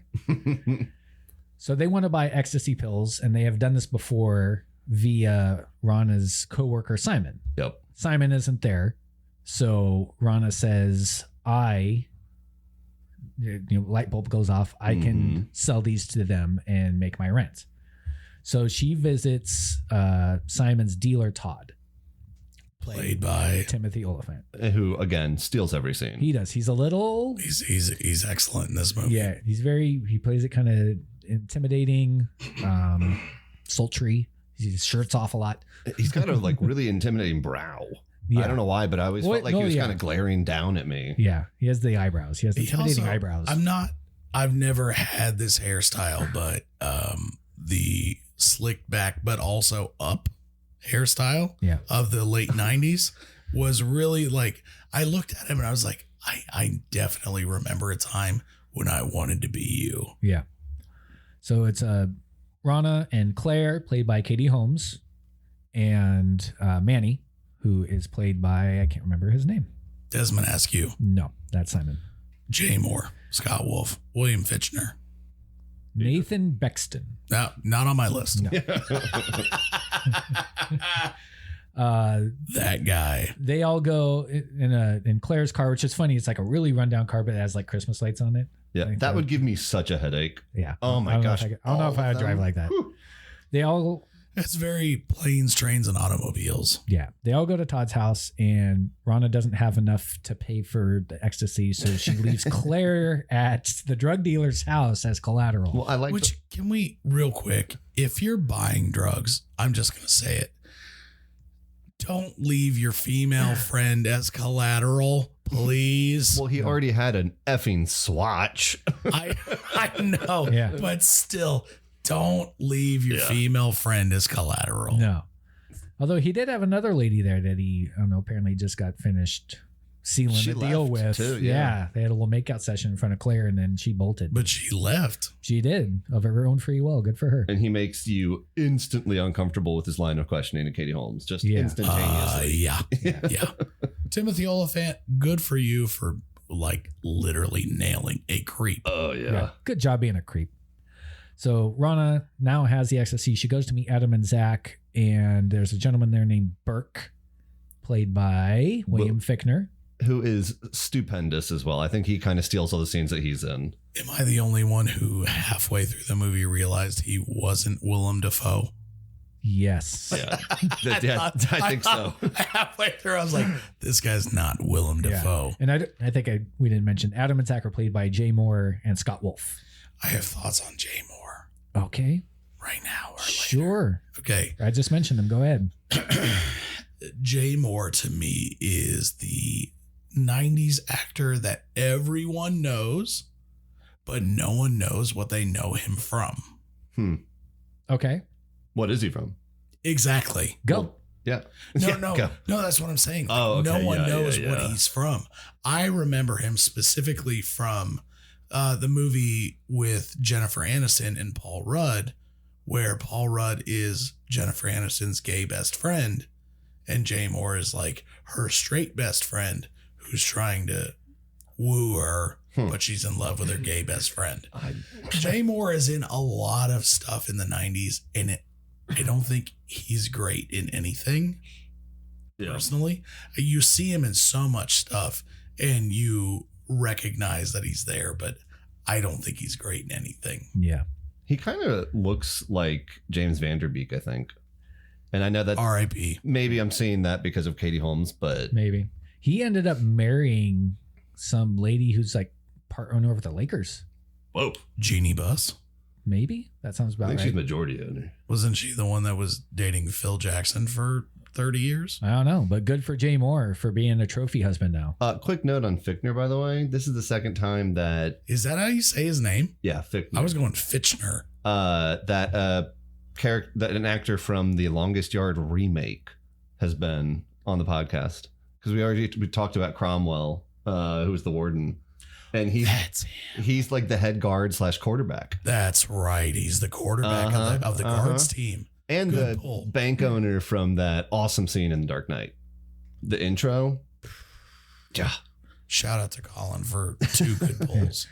So they want to buy ecstasy pills, and they have done this before via Rana's coworker, Simon. yep. Simon isn't there. So Rana says, light bulb goes off. I can sell these to them and make my rent. So she visits Simon's dealer, Todd, Played by Timothy Oliphant. Who again steals every scene. He does. He's a little, he's excellent in this movie. yeah, he plays it kind of intimidating, sultry. His shirt's off a lot. He's got a like really intimidating brow. Yeah. I don't know why, but I always Well, felt like no, he was yeah. kind of glaring down at me. Yeah, he has the eyebrows. He has He intimidating also- eyebrows. I've never had this hairstyle, but the slicked back but also up hairstyle Yeah. of the late 90s was really like, I looked at him and I was like, I definitely remember a time when I wanted to be you. Yeah. So it's Rana and Claire, played by Katie Holmes, and Manny, who is played by, I can't remember his name. Desmond Askew, No, that's Simon. Jay Moore, Scott Wolf, William Fitchner. Nathan Bexton. No, not on my list. No. That guy. They all go in Claire's car, which is funny. It's like a really rundown car, but it has like Christmas lights on it. Yeah, Like, that would give me such a headache. Yeah. Oh my I don't know gosh, if I don't know if all I would of drive them? like that. Whew. They all, It's very planes, trains, and automobiles. yeah, they all go to Todd's house, and Rana doesn't have enough to pay for the ecstasy, so she leaves Claire at the drug dealer's house as collateral. Well, I like Which, can we, real quick, if you're buying drugs, I'm just going to say it. don't leave your female friend as collateral, please. Well, he already had an effing swatch. I know, Yeah. but still, don't leave your female friend as collateral. No. Although he did have another lady there that he, I don't know, apparently just got finished sealing She the deal left with. too, yeah. yeah. They had a little makeout session in front of Claire and then she bolted. But she left. She did, of her own free will. Good for her. And he makes you instantly uncomfortable with his line of questioning to Katie Holmes. Just Yeah. instantaneously. Yeah. Timothy Oliphant, good for you for like literally nailing a creep. Oh, yeah. Good job being a creep. So Rana now has the ecstasy. She goes to meet Adam and Zach, and there's a gentleman there named Burke, played by William Fichtner. Who is stupendous as well. I think he kind of steals all the scenes that he's in. Am I the only one who halfway through the movie realized he wasn't Willem Dafoe? Yes. Yeah. I think so. Halfway through, I was like, this guy's not Willem Dafoe. And I think we didn't mention Adam and Zach are played by Jay Moore and Scott Wolf. I have thoughts on Jay Moore Okay. right now or later. Sure. Okay. I just mentioned them. Go ahead. Jay Moore to me is the 90s actor that everyone knows, but no one knows what they know him from. Okay. What is he from? Exactly. Go. Yeah. No, Yeah, no, go. no, that's what I'm saying. Like, Oh, okay. No one Yeah, knows yeah, what yeah. he's from. I remember him specifically from the movie with Jennifer Aniston and Paul Rudd, where Paul Rudd is Jennifer Aniston's gay best friend, and Jay Moore is like her straight best friend who's trying to woo her, but she's in love with her gay best friend. Jay Moore is in a lot of stuff in the 90s, and I don't think he's great in anything. Personally, you see him in so much stuff and you recognize that he's there, but I don't think he's great in anything. Yeah. He kind of looks like James Vanderbeek, I think. And I know that R.I.P. maybe I'm seeing that because of Katie Holmes, but Maybe. He ended up marrying some lady who's like part owner of the Lakers. whoa, Jeannie Buss. Maybe. That sounds I about think right. she's majority owner. Wasn't she the one that was dating Phil Jackson for 30 years? I don't know, but good for Jay Moore for being a trophy husband now. Quick note on Fichtner, by the way. This is the second time that, Is that how you say his name? yeah, Fichtner. I was going Fitchner. That an actor from the Longest Yard remake has been on the podcast because we talked about Cromwell, who was the warden, and he's like the head guard / quarterback That's right. He's the quarterback of the guards team. and Good the pull. bank owner from that awesome scene in The Dark Knight. The intro, yeah, Shout out to Colin for 2 good pulls.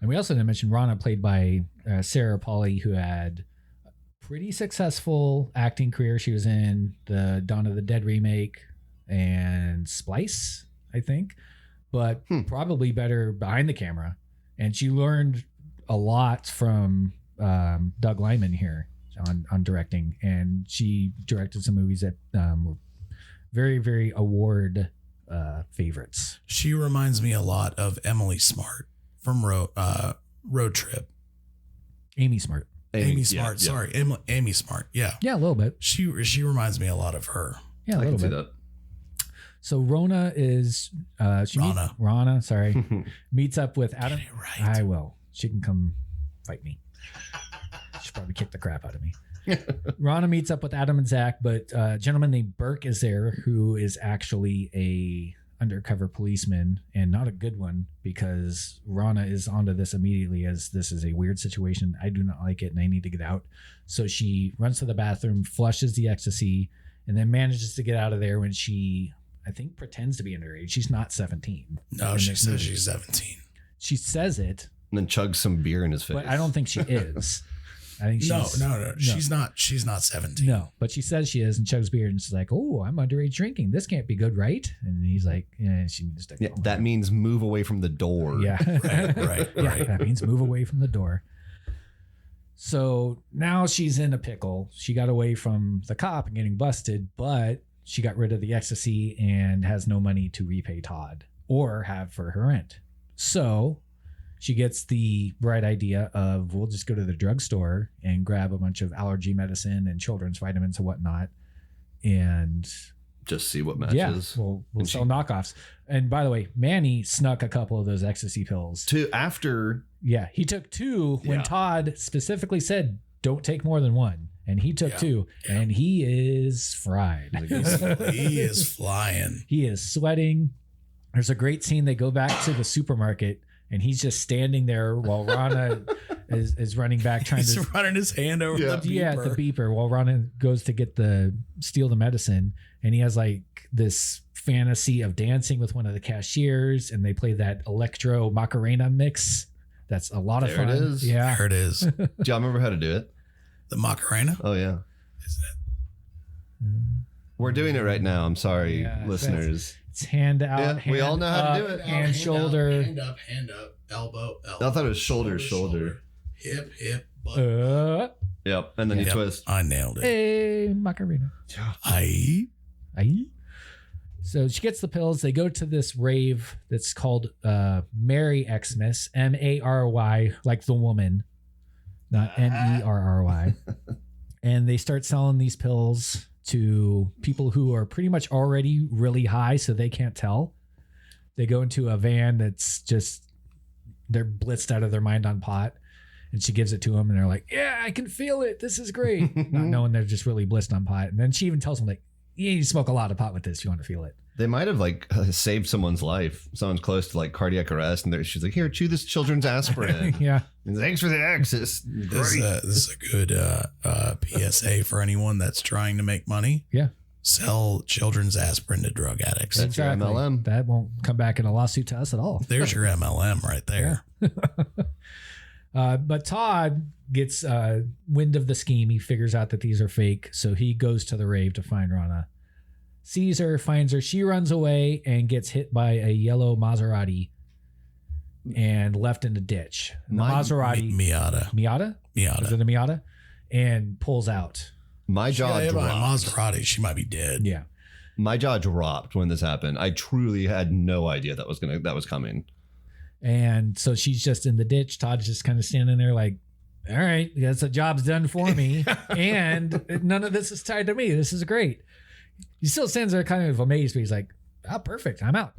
And we also didn't mention Rana, played by Sarah Polley, who had a pretty successful acting career. She was in the Dawn of the Dead remake and Splice, I think, but probably better behind the camera. And she learned a lot from Doug Liman here on directing. And she directed some movies that were very, very award favorites. She reminds me a lot of Emily Smart from Road Trip. Amy Smart. Amy Smart, sorry. Amy Smart, yeah. Yeah, a little bit. She reminds me a lot of her. Yeah, a I little can see bit. that. So Rona is Rana, sorry, meets up with Adam. Get it right. I will. She can come fight me. She'll probably kick the crap out of me. Rana meets up with Adam and Zach, but a gentleman named Burke is there who is actually a undercover policeman, and not a good one, because Rana is onto this immediately as this is a weird situation. I do not like it and I need to get out. So she runs to the bathroom, flushes the ecstasy, and then manages to get out of there when she, I think, pretends to be underage. She's not 17. No, in she this says movie. she's 17. She says it, And then chugs some beer in his face. but I don't think she is. I think she's No. She's not 17. No, but she says she is and chugs beer and she's like, "Oh, I'm underage drinking. This can't be good, right?" And he's like, "Yeah." She just Yeah, that means move away from the door. yeah, Right. yeah. That means move away from the door. So now she's in a pickle. She got away from the cop and getting busted, but she got rid of the ecstasy and has no money to repay Todd or have for her rent. So she gets the bright idea of, we'll just go to the drugstore and grab a bunch of allergy medicine and children's vitamins and whatnot and just see what Yeah, matches. we'll And sell knockoffs. And by the way, Manny snuck a couple of those ecstasy pills. to after Yeah, he took 2 when Yeah. Todd specifically said, don't take more than 1. And he took 2, and he is fried. He is flying. He is sweating. There's a great scene. They go back to the supermarket, and he's just standing there while Rana is running back trying He's to running his hand over the beeper. the beeper while Rana goes to steal the medicine, and he has like this fantasy of dancing with one of the cashiers, and they play that electro Macarena mix. That's a lot of There fun. it is. Yeah. There it is. Do y'all remember how to do it? The Macarena. Oh yeah. Isn't it? We're doing it right now. I'm sorry, Yeah, listeners. It's hand out. Yeah, we hand all know how to do up, it. Hand, shoulder. Hand up, elbow, elbow. I thought it was shoulder. Hip, butt. Yep. And then you Yep, twist. I nailed it. Hey, Macarena. I Aye. So she gets the pills. They go to this rave that's called Merry Xmas, Mary, like the woman, not Nerry. And they start selling these pills to people who are pretty much already really high, so they can't tell. They go into a van that's just, they're blitzed out of their mind on pot. And she gives it to them, and they're like, yeah, I can feel it. This is great. Not knowing they're just really blitzed on pot. And then she even tells them, like, you need to smoke a lot of pot with this if you want to feel it. They might have like saved someone's life. Someone's close to like cardiac arrest, and she's like, "Here, chew this children's aspirin." Yeah. And thanks for the access. this, Great. this is a good PSA for anyone that's trying to make money. Yeah. Sell children's aspirin to drug addicts. That's your MLM. That won't come back in a lawsuit to us at all. There's your MLM right there. But Todd gets wind of the scheme. He figures out that these are fake. So he goes to the rave to find Rana. Sees her, finds her. She runs away and gets hit by a yellow Maserati and left in the ditch. The Maserati. Miata. Is it a Miata? And pulls out. My jaw Yeah, by dropped. Maserati. She might be dead. Yeah. My jaw dropped when this happened. I truly had no idea that was coming. And so she's just in the ditch. Todd's just kind of standing there like, all right, that's the job's done for me. And none of this is tied to me. This is great. He still stands there kind of amazed, but he's like, oh, perfect. I'm out.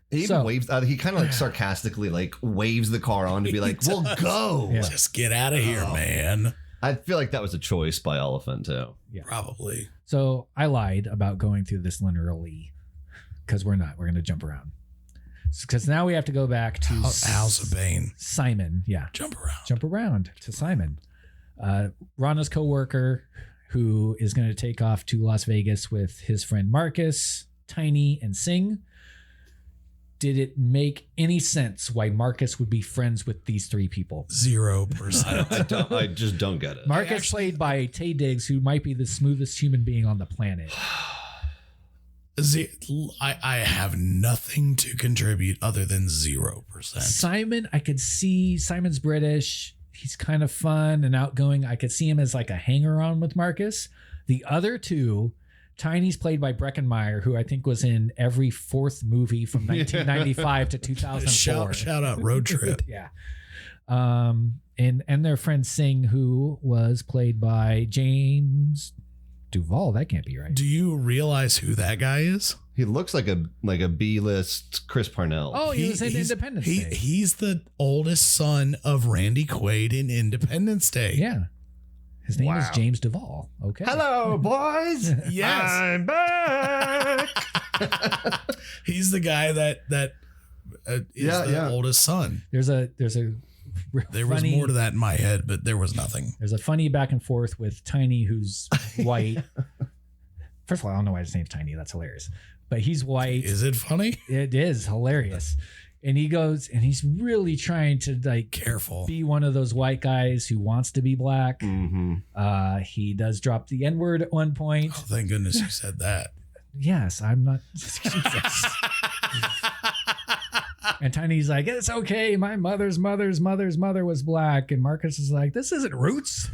He even So- waves. He kind of like sarcastically like waves the car on to be like, "We'll go." Yeah. Just get out of here, man. I feel like that was a choice by Elephant too. Probably. So I lied about going through this linearly because we're not. We're going to jump around. Because now we have to go back to House of Bane. Simon. Yeah. Jump around To Simon. Rana's coworker who is going to take off to Las Vegas with his friend Marcus, Tiny, and Singh. Did it make any sense why Marcus would be friends with these 3 people? 0%. I just don't get it. Marcus played by Taye Diggs, who might be the smoothest human being on the planet. I have nothing to contribute other than 0%. Simon, I could see Simon's British. He's kind of fun and outgoing. I could see him as like a hanger-on with Marcus. The other 2, Tiny's played by Breckenmeyer, who I think was in every 4th movie from 1995 to 2004. Shout out Road Trip. Yeah. And their friend Singh, who was played by James Duvall. That can't be right. Do you realize who that guy is? He looks like a B-list Chris Parnell. Oh, he was in he's- Independence Day. He's the oldest son of Randy Quaid in Independence Day. Yeah. His name is James Duvall. Okay. Hello, boys. Yes. I'm back. He's the guy that is the oldest son. There's a real There was funny, more to that in my head, but there was nothing. There's a funny back and forth with Tiny, who's white. First of all, I don't know why his name's Tiny. That's hilarious. But he's white. Is it funny? It is hilarious. And he goes and he's really trying to like Careful. be one of those white guys who wants to be black. Mm-hmm. He does drop the N-word at one point. Oh, thank goodness you said that. Yes, I'm not. Jesus. And Tiny's like, it's okay. My mother's mother was black. And Marcus is like, this isn't Roots.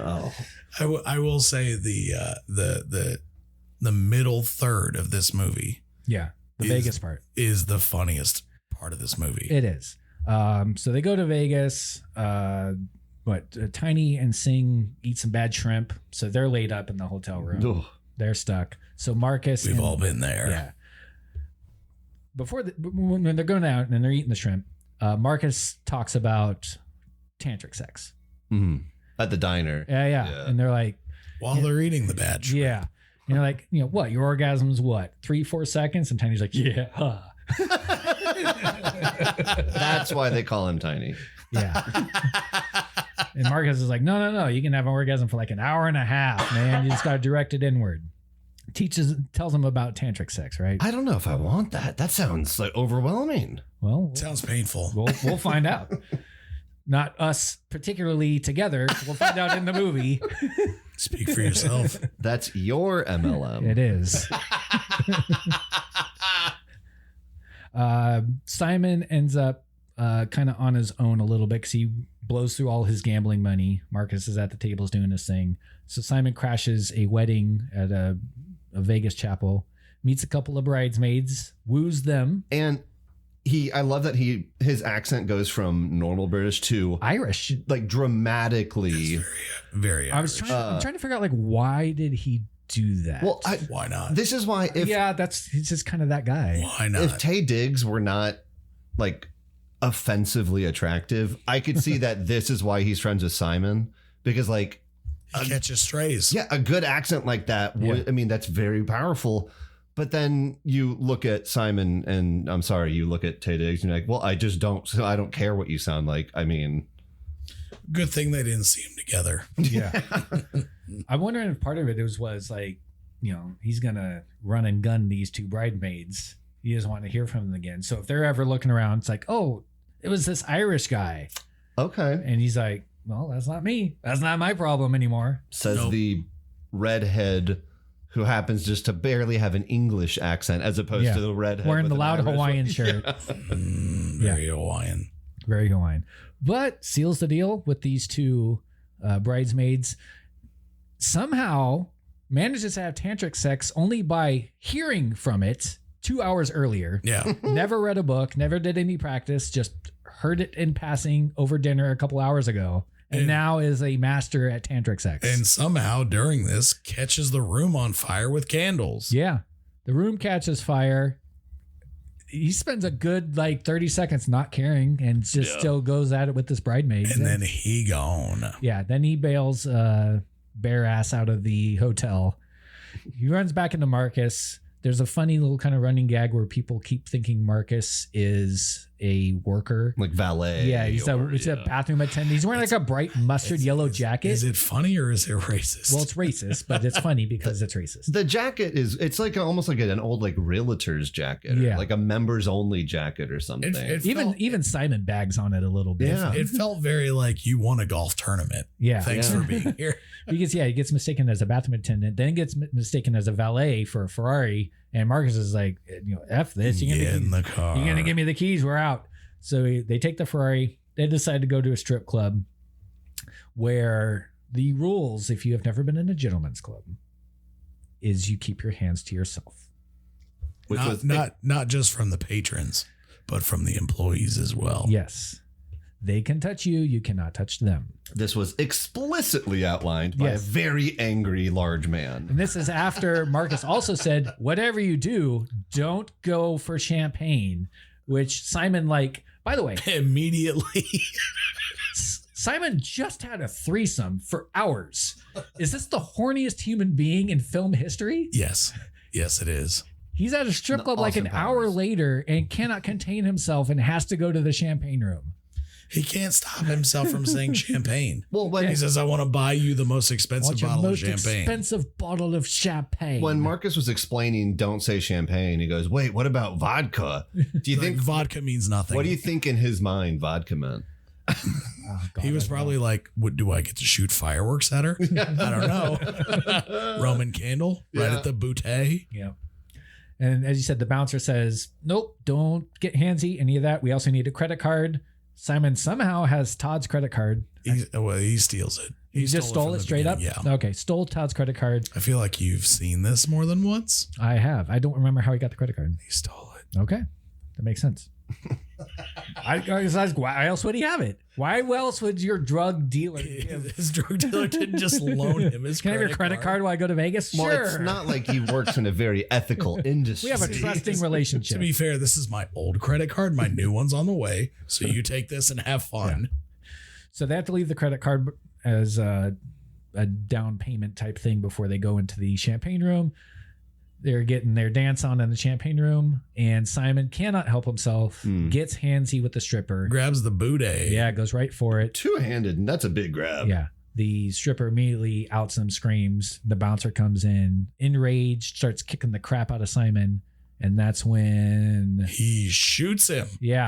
Oh, I will say the middle third of this movie Yeah, the Is- Vegas part. is the funniest part of this movie. It is. So they go to Vegas. Well, But Tiny and Singh eat some bad shrimp, so they're laid up in the hotel room. Ugh. They're stuck. So Marcus, We've all been there. yeah. When they're going out and they're eating the shrimp, Marcus talks about tantric sex. Mhm. At the diner. Yeah. And they're like, While they're eating the bad shrimp. yeah. And they're like, what? Your orgasm's what? 3-4 seconds? And Tiny's like, yeah. That's why they call him Tiny. Yeah. And Marcus is like, no. You can have an orgasm for like an hour and a half, man. You just got to direct it inward. Tells him about tantric sex, right? I don't know if I want that. That sounds like overwhelming. Well, Sounds painful. we'll find out. Not us particularly together. We'll find out in the movie. Speak for yourself. That's your MLM. It is. Simon ends up kind of on his own a little bit because he blows through all his gambling money. Marcus is at the tables doing his thing. So Simon crashes a wedding at a Vegas chapel, meets a couple of bridesmaids, woos them. And I love that his accent goes from normal British to Irish. like dramatically. Very, very I'm trying to figure out like why did he do that? Well, Why not? this is why he's just kind of that guy. Why not? if Taye Diggs were not like offensively attractive, I could see that this is why he's friends with Simon, because like He catches strays. yeah, a good accent like that would, I mean, that's very powerful. But then you look at Simon and you look at Taye Diggs and you're like, well, I don't care what you sound like. I mean, Good thing they didn't see him together. Yeah. I'm wondering if part of it was like, he's going to run and gun these two bridesmaids. He doesn't want to hear from them again. So if they're ever looking around, it's like, oh, it was this Irish guy. okay. And he's like, well, that's not me. That's not my problem anymore. Says Nope. the redhead who happens just to barely have an English accent as opposed Yeah. to the redhead Wearing with the an loud Irish Hawaiian one. shirt. Very Hawaiian. Very Hawaiian. But seals the deal with these two bridesmaids. Somehow manages to have tantric sex only by hearing from it 2 hours earlier. Yeah. Never read a book, never did any practice, just heard it in passing over dinner a couple hours ago. And now is a master at tantric sex. And somehow during this catches the room on fire with candles. Yeah. The room catches fire. He spends a good 30 seconds not caring and just still goes at it with this bridesmaid. And then he gone. Yeah, then he bails bare ass out of the hotel. He runs back into Marcus. There's a funny little kind of running gag where people keep thinking Marcus is a worker. Like valet. Yeah, he's a bathroom attendant. He's wearing like a bright mustard yellow jacket. Is it funny or is it racist? Well, it's racist, but it's funny because it's racist. The jacket it's like almost like an old like realtor's jacket, or Yeah. like a members only jacket or something. Even Simon bags on it a little bit. Yeah. It felt very like you won a golf tournament. Yeah. Thanks Yeah. for being here. Because he gets mistaken as a bathroom attendant, then gets mistaken as a valet for a Ferrari, and Marcus is like, F this, Get in the car. you're gonna give me the keys, we're out. So they take the Ferrari. They decide to go to a strip club where the rules, if you have never been in a gentleman's club, is you keep your hands to yourself. Which was not just from the patrons, but from the employees as well. Yes. They can touch you, you cannot touch them. this was explicitly outlined by Yes. a very angry large man. And this is after Marcus also said, whatever you do, don't go for champagne, which Simon, by the way, Immediately. Simon just had a threesome for hours. Is this the horniest human being in film history? Yes. Yes, it is. He's at a strip club Austin an hour Powers. later and cannot contain himself and has to go to the champagne room. He can't stop himself from saying champagne. Well, He says, I want to buy you the most expensive What's your bottle of most champagne. expensive bottle of champagne? when Marcus was explaining don't say champagne, he goes, wait, what about vodka? Do you Like, think vodka means nothing? what do you think in his mind vodka meant? Oh, God, He was probably like, "What do I get to shoot fireworks at her? I don't know." Roman candle right at the bouquet. Yeah. And as you said, the bouncer says, nope, don't get handsy, any of that. We also need a credit card. Simon somehow has Todd's credit card. He steals it. He just stole from it the straight up? beginning, Yeah. Okay, stole Todd's credit card. I feel like you've seen this more than once. I have. I don't remember how he got the credit card. He stole it. Okay. That makes sense. Why else would he have it? Why else would your drug dealer give? His drug dealer didn't just loan him his Can I have your credit card while I go to Vegas? Well, Sure. it's not like he works in a very ethical industry. We have a trusting relationship. To be fair, this is my old credit card. My new one's on the way. So you take this and have fun. So they have to leave the credit card as a down payment type thing before they go into the champagne room. They're getting their dance on in the champagne room, and Simon cannot help himself, gets handsy with the stripper. Grabs the booty. Yeah, goes right for it. Two-handed, and that's a big grab. Yeah. The stripper immediately outs him, screams. The bouncer comes in, enraged, starts kicking the crap out of Simon. And that's when He shoots him. he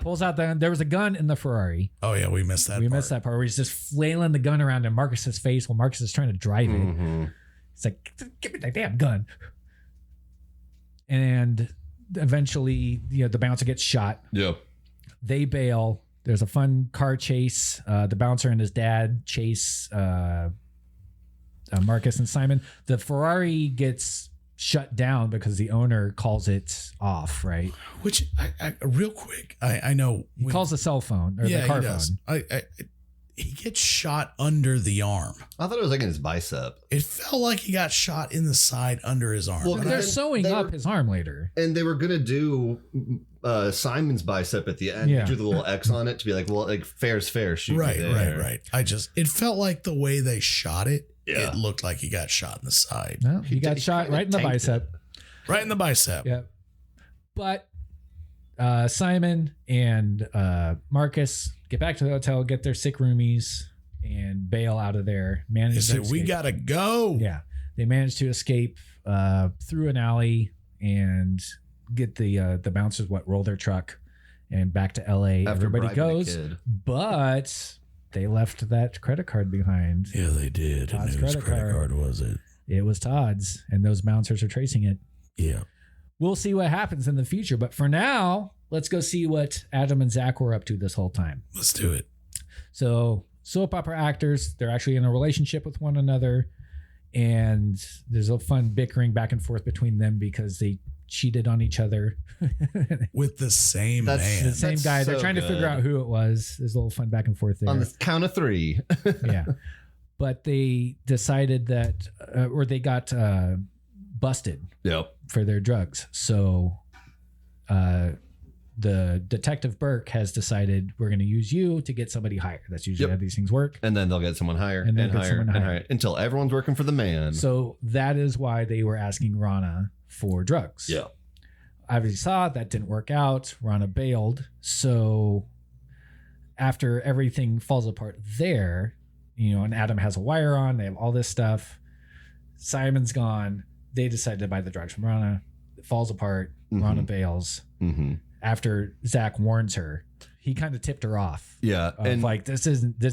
pulls out there was a gun in the Ferrari. Oh, yeah, we missed that. We missed that part where he's just flailing the gun around in Marcus's face while Marcus is trying to drive it. Mm-hmm. It's like, give me that damn gun. And eventually, the bouncer gets shot. Yep. They bail. There's a fun car chase. The bouncer and his dad chase Marcus and Simon. The Ferrari gets shut down because the owner calls it off, right? Which, I real quick, I know. He calls the cell phone or the car phone. He gets shot under the arm. I thought it was like in his bicep. It felt like he got shot in the side under his arm. Well, But they're sewing up his arm later. And they were going to do Simon's bicep at the end. Yeah. Do the little X on it to be like, well, like fair's fair. Shoot right. there. It felt like the way they shot it, Yeah. it looked like he got shot in the side. No, he got shot right in the bicep. Right in the bicep. Yeah. But Simon and Marcus get back to the hotel, get their sick roomies, and bail out of there. They said, we got to go. Yeah. They manage to escape through an alley and get the bouncers roll their truck and back to LA. After Everybody bribing goes, the kid. but they left that credit card behind. Yeah, they did. Todd's And whose credit credit card. card was it? It was Todd's, and those bouncers are tracing it. Yeah. We'll see what happens in the future. But for now, let's go see what Adam and Zach were up to this whole time. Let's do it. So soap opera actors, they're actually in a relationship with one another. And there's a fun bickering back and forth between them because they cheated on each other. With the same That's- man. The same That's guy. They're so trying to figure good. out who it was. There's a little fun back and forth there. On the count of three. Yeah. But they decided that, or they got busted Yep. for their drugs. So the detective Burke has decided we're going to use you to get somebody hired. That's usually Yep. how these things work. And then they'll get someone higher And and, then get higher someone and higher. higher until everyone's working for the man. So that is why they were asking Rana for drugs. yeah. Obviously saw that didn't work out. Rana bailed. So after everything falls apart there, and Adam has a wire on, they have all this stuff. Simon's gone. They decide to buy the drugs from Rana. It falls apart. Rana bails. Mm-hmm. After Zach warns her, he kind of tipped her off. Yeah. Of And like, this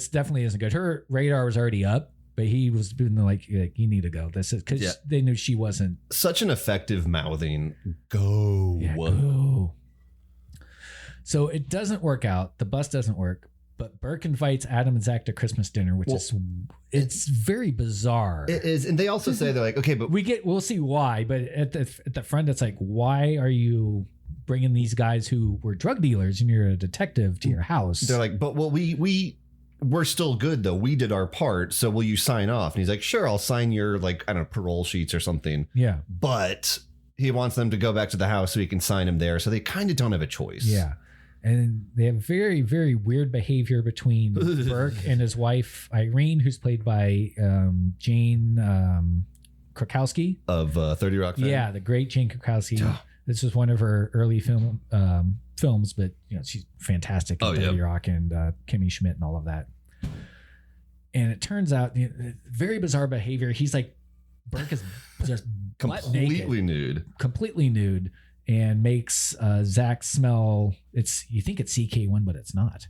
definitely isn't good. Her radar was already up, but he was doing like you need to go. This is because Yeah. they knew she wasn't. such an effective mouthing. Go. Yeah, go. So it doesn't work out. The bus doesn't work. But Burke invites Adam and Zach to Christmas dinner, which it's very bizarre. It is. And they also say, they're like, okay, but We'll see why. But at the front, it's like, why are you bringing these guys who were drug dealers and you're a detective to your house? they're like, but well, we're still good though. We did our part. So will you sign off? And he's like, sure, I'll sign your parole sheets or something. Yeah. But he wants them to go back to the house so he can sign him there. So they kind of don't have a choice. Yeah. And they have very, very weird behavior between Burke and his wife, Irene, who's played by Jane Krakowski. Of 30 Rock fame. Yeah, the great Jane Krakowski. This was one of her early films, but she's fantastic in Oh, 30 yeah. Rock and Kimmy Schmidt and all of that. And it turns out, very bizarre behavior. He's like, Burke is just butt naked, completely nude, and makes Zach smell. You think it's CK1, but it's not.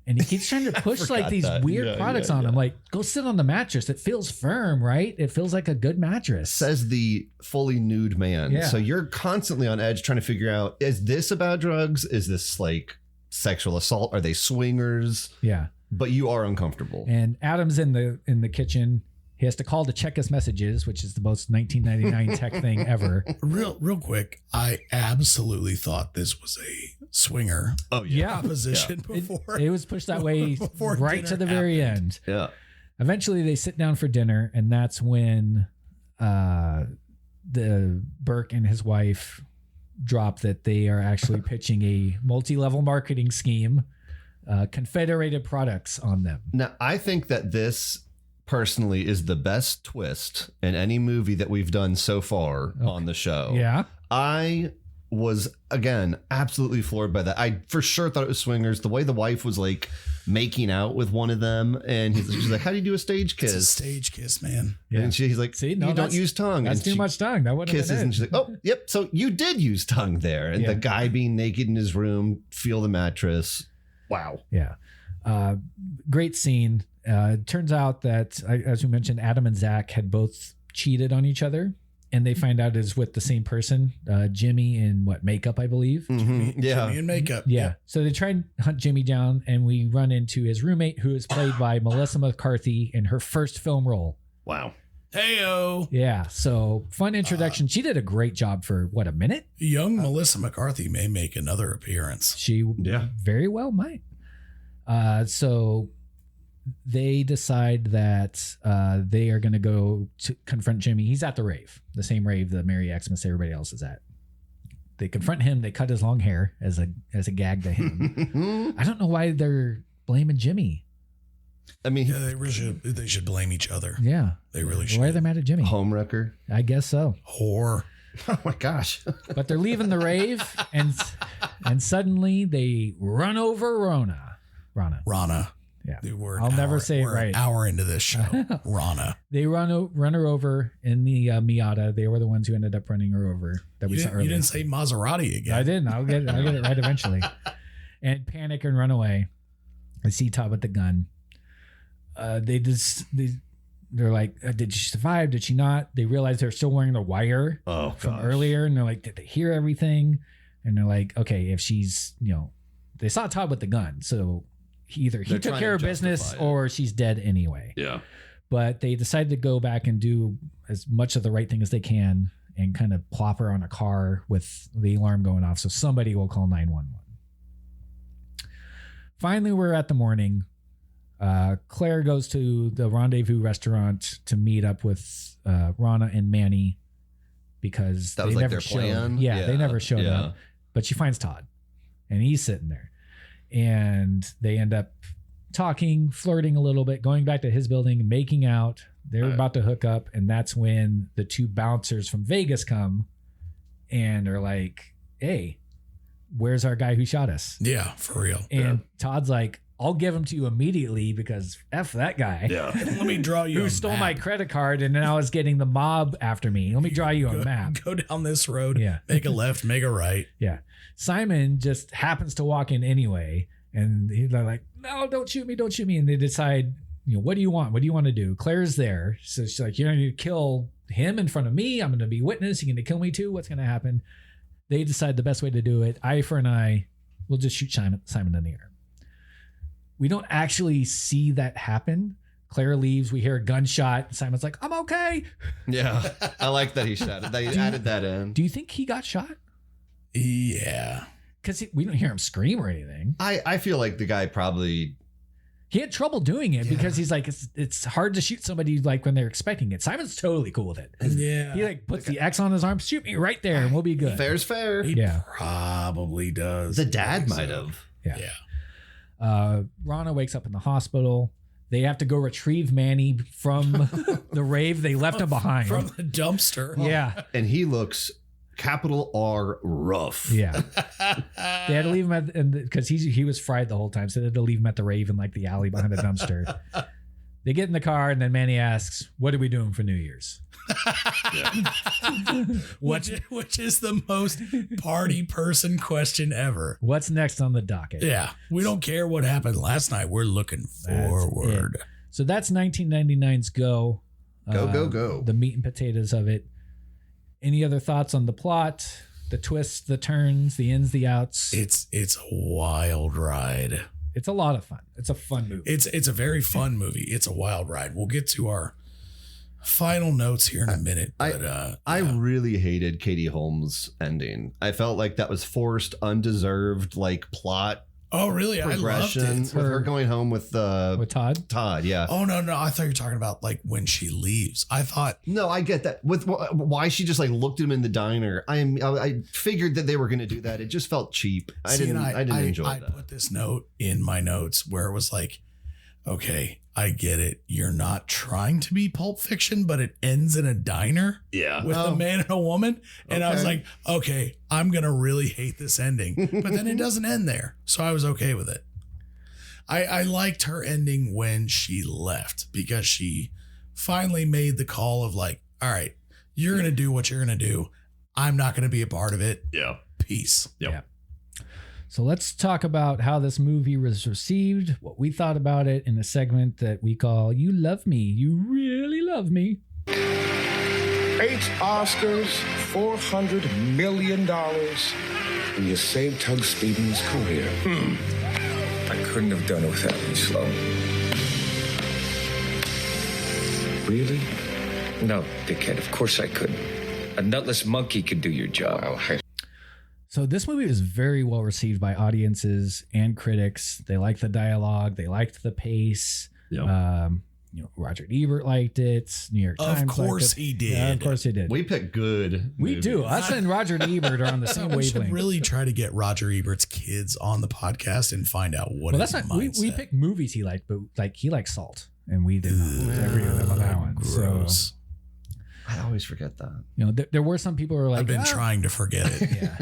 And he keeps trying to push these that. weird Yeah, products yeah, on him. yeah. Like, go sit on the mattress. It feels firm, right? It feels like a good mattress. Says the fully nude man. Yeah. So you're constantly on edge trying to figure out, is this about drugs? Is this like sexual assault? Are they swingers? Yeah. But you are uncomfortable. And Adam's in the kitchen. He has to call to check his messages, which is the most 1999 tech thing ever. Real quick, I absolutely thought this was a swinger Oh proposition It, before. it was pushed that way Before right to dinner the very happened. end. Yeah. Eventually, they sit down for dinner, and that's when the Burke and his wife drop that they are actually pitching a multi-level marketing scheme, Confederated products on them. Now, I think that this personally is the best twist in any movie that we've done so far on the show. Yeah. I was, again, absolutely floored by that. I for sure thought it was swingers. The way the wife was like making out with one of them, and she's like, how do you do a stage kiss? It's a stage kiss, man. Yeah. And she's like, See, no, you don't that's- use tongue. That's and too she much tongue. That wouldn't have kisses, been and it. she's like, oh, yep. So you did use tongue there. And Yeah. the guy being naked in his room, feel the mattress. Wow. Yeah. Great scene. Turns out that, as we mentioned, Adam and Zach had both cheated on each other, and they find out it's with the same person, Jimmy in makeup, I believe. Mhm. Yeah. Jimmy in makeup. Yeah. So they try and hunt Jimmy down, and we run into his roommate, who is played by Melissa McCarthy in her first film role. Wow. Heyo. Yeah. So fun introduction. She did a great job for a minute? Young Melissa McCarthy may make another appearance. She Yeah. very well might. So they decide that they are going to go to confront Jimmy. He's at the rave, the same rave that Mary Xmas, everybody else is at. They confront him. They cut his long hair as a gag to him. I don't know why they're blaming Jimmy. I mean, Yeah, they should blame each other. Yeah. They really should. Why are they mad at Jimmy? homewrecker. I guess so. Whore. Oh my gosh. But they're leaving the rave, and suddenly they run over Rana. Rana. Yeah. I'll never say it we're right. An hour into this show. Rana. They run her over in the Miata. They were the ones who ended up running her over that we You saw didn't, earlier. you didn't say Maserati again. I didn't. I'll get it right eventually. And panic and run away. I see Todd with the gun. They're like, did she survive? Did she not? They realize they're still wearing the wire Oh, from gosh. earlier, and they're like, did they hear everything? And they're like, okay, if she's, they saw Todd with the gun, so either he They're took trying care to of business justify it. or she's dead anyway. Yeah. But they decided to go back and do as much of the right thing as they can and kind of plop her on a car with the alarm going off, so somebody will call 911. Finally, we're at the morning. Claire goes to the Rendezvous restaurant to meet up with Rana and Manny because That they was like never their showed. plan? Yeah, they never showed Yeah. up. But she finds Todd, and he's sitting there, and they end up talking, flirting a little bit, going back to his building, making out. They're about to hook up, and that's when the two bouncers from Vegas come and are like, "Hey, where's our guy who shot us?" Yeah, for real. And Todd's like, I'll give him to you immediately because F that guy Let me draw you who a stole map. my credit card and now is getting the mob after me. Let me draw you a map. Go down this road. Yeah. Make a left, make a right. Yeah. Simon just happens to walk in anyway. And they're like, no, don't shoot me. Don't shoot me. And they decide, what do you want? What do you want to do? Claire's there. So she's like, you're going to kill him in front of me. I'm going to be witness. You're going to kill me too. What's going to happen? They decide the best way to do it. Eye for an eye. We'll just shoot Simon in the air. We don't actually see that happen. Claire leaves. We hear a gunshot. Simon's like, I'm okay. Yeah. I like that he shouted. They added that in. Do you think he got shot? Yeah. Because we don't hear him scream or anything. I feel like the guy probably. He had trouble doing it because he's like, it's hard to shoot somebody like when they're expecting it. Simon's totally cool with it. Yeah. He like puts the X on his arm. Shoot me right there and we'll be good. Fair's fair. He Yeah. probably does. The I dad think might so. have. Yeah. Rana wakes up in the hospital. They have to go retrieve Manny from the rave. They left him behind. From the dumpster. Yeah. And he looks capital R rough. Yeah. They had to leave him because he was fried the whole time. So they had to leave him at the rave in like the alley behind the dumpster. They get in the car and then Manny asks, what are we doing for New Year's? which is the most party person question ever. What's next on the docket? Yeah. We don't care what happened last night. We're looking forward. So that's 1999's Go. Go. The meat and potatoes of it. Any other thoughts on the plot, the twists, the turns, the ins, the outs? It's a wild ride. It's a lot of fun. It's a fun movie. It's a very fun movie. It's a wild ride. We'll get to our Final notes here in a minute. But, I really hated Katie Holmes' ending. I felt like that was forced, undeserved, like plot oh, really? I loved progression it. with her going home with Todd. Todd, yeah. Oh, no. I thought you were talking about like when she leaves. I thought. No, I get that. With why she just like looked at him in the diner. I figured that they were going to do that. It just felt cheap. I didn't enjoy that. I put this note in my notes where it was like, okay, I get it. You're not trying to be Pulp Fiction, but it ends in a diner with a man and a woman. And I was like, okay, I'm going to really hate this ending. But then it doesn't end there. So I was okay with it. I liked her ending when she left because she finally made the call of like, all right, you're going to do what you're going to do. I'm not going to be a part of it. Yeah. Peace. Yep. Yeah. So let's talk about how this movie was received, what we thought about it in a segment that we call You Love Me. You really love me. 8 Oscars, $400 million, and you saved Tug Speedman's career. I couldn't have done it without you, Sloan. Really? No, dickhead, of course I couldn't. A nutless monkey could do your job. So this movie was very well received by audiences and critics. They liked the dialogue. They liked the pace. Yeah. Roger Ebert liked it. New York Times. Of course liked it. he did. Yeah, of course he did. We picked good. We do. movies. Us and Roger Ebert are on the same We should wavelength. really try to get Roger Ebert's kids on the podcast and find out what Well, his that's not. We mindset. picked movies he liked, but like he liked Salt, and we did not agree with him on that one. Gross. So I always forget that. there were some people who were like, I've been "Ah." trying to forget it. Yeah,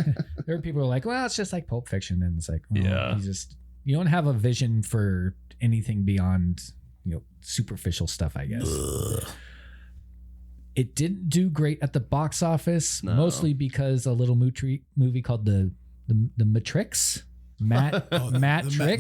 there were people who were like, well, it's just like Pulp Fiction, and it's like, well, Yeah. you don't have a vision for anything beyond superficial stuff, I guess. Ugh. It didn't do great at the box office, No. mostly because a little movie called the Matrix, The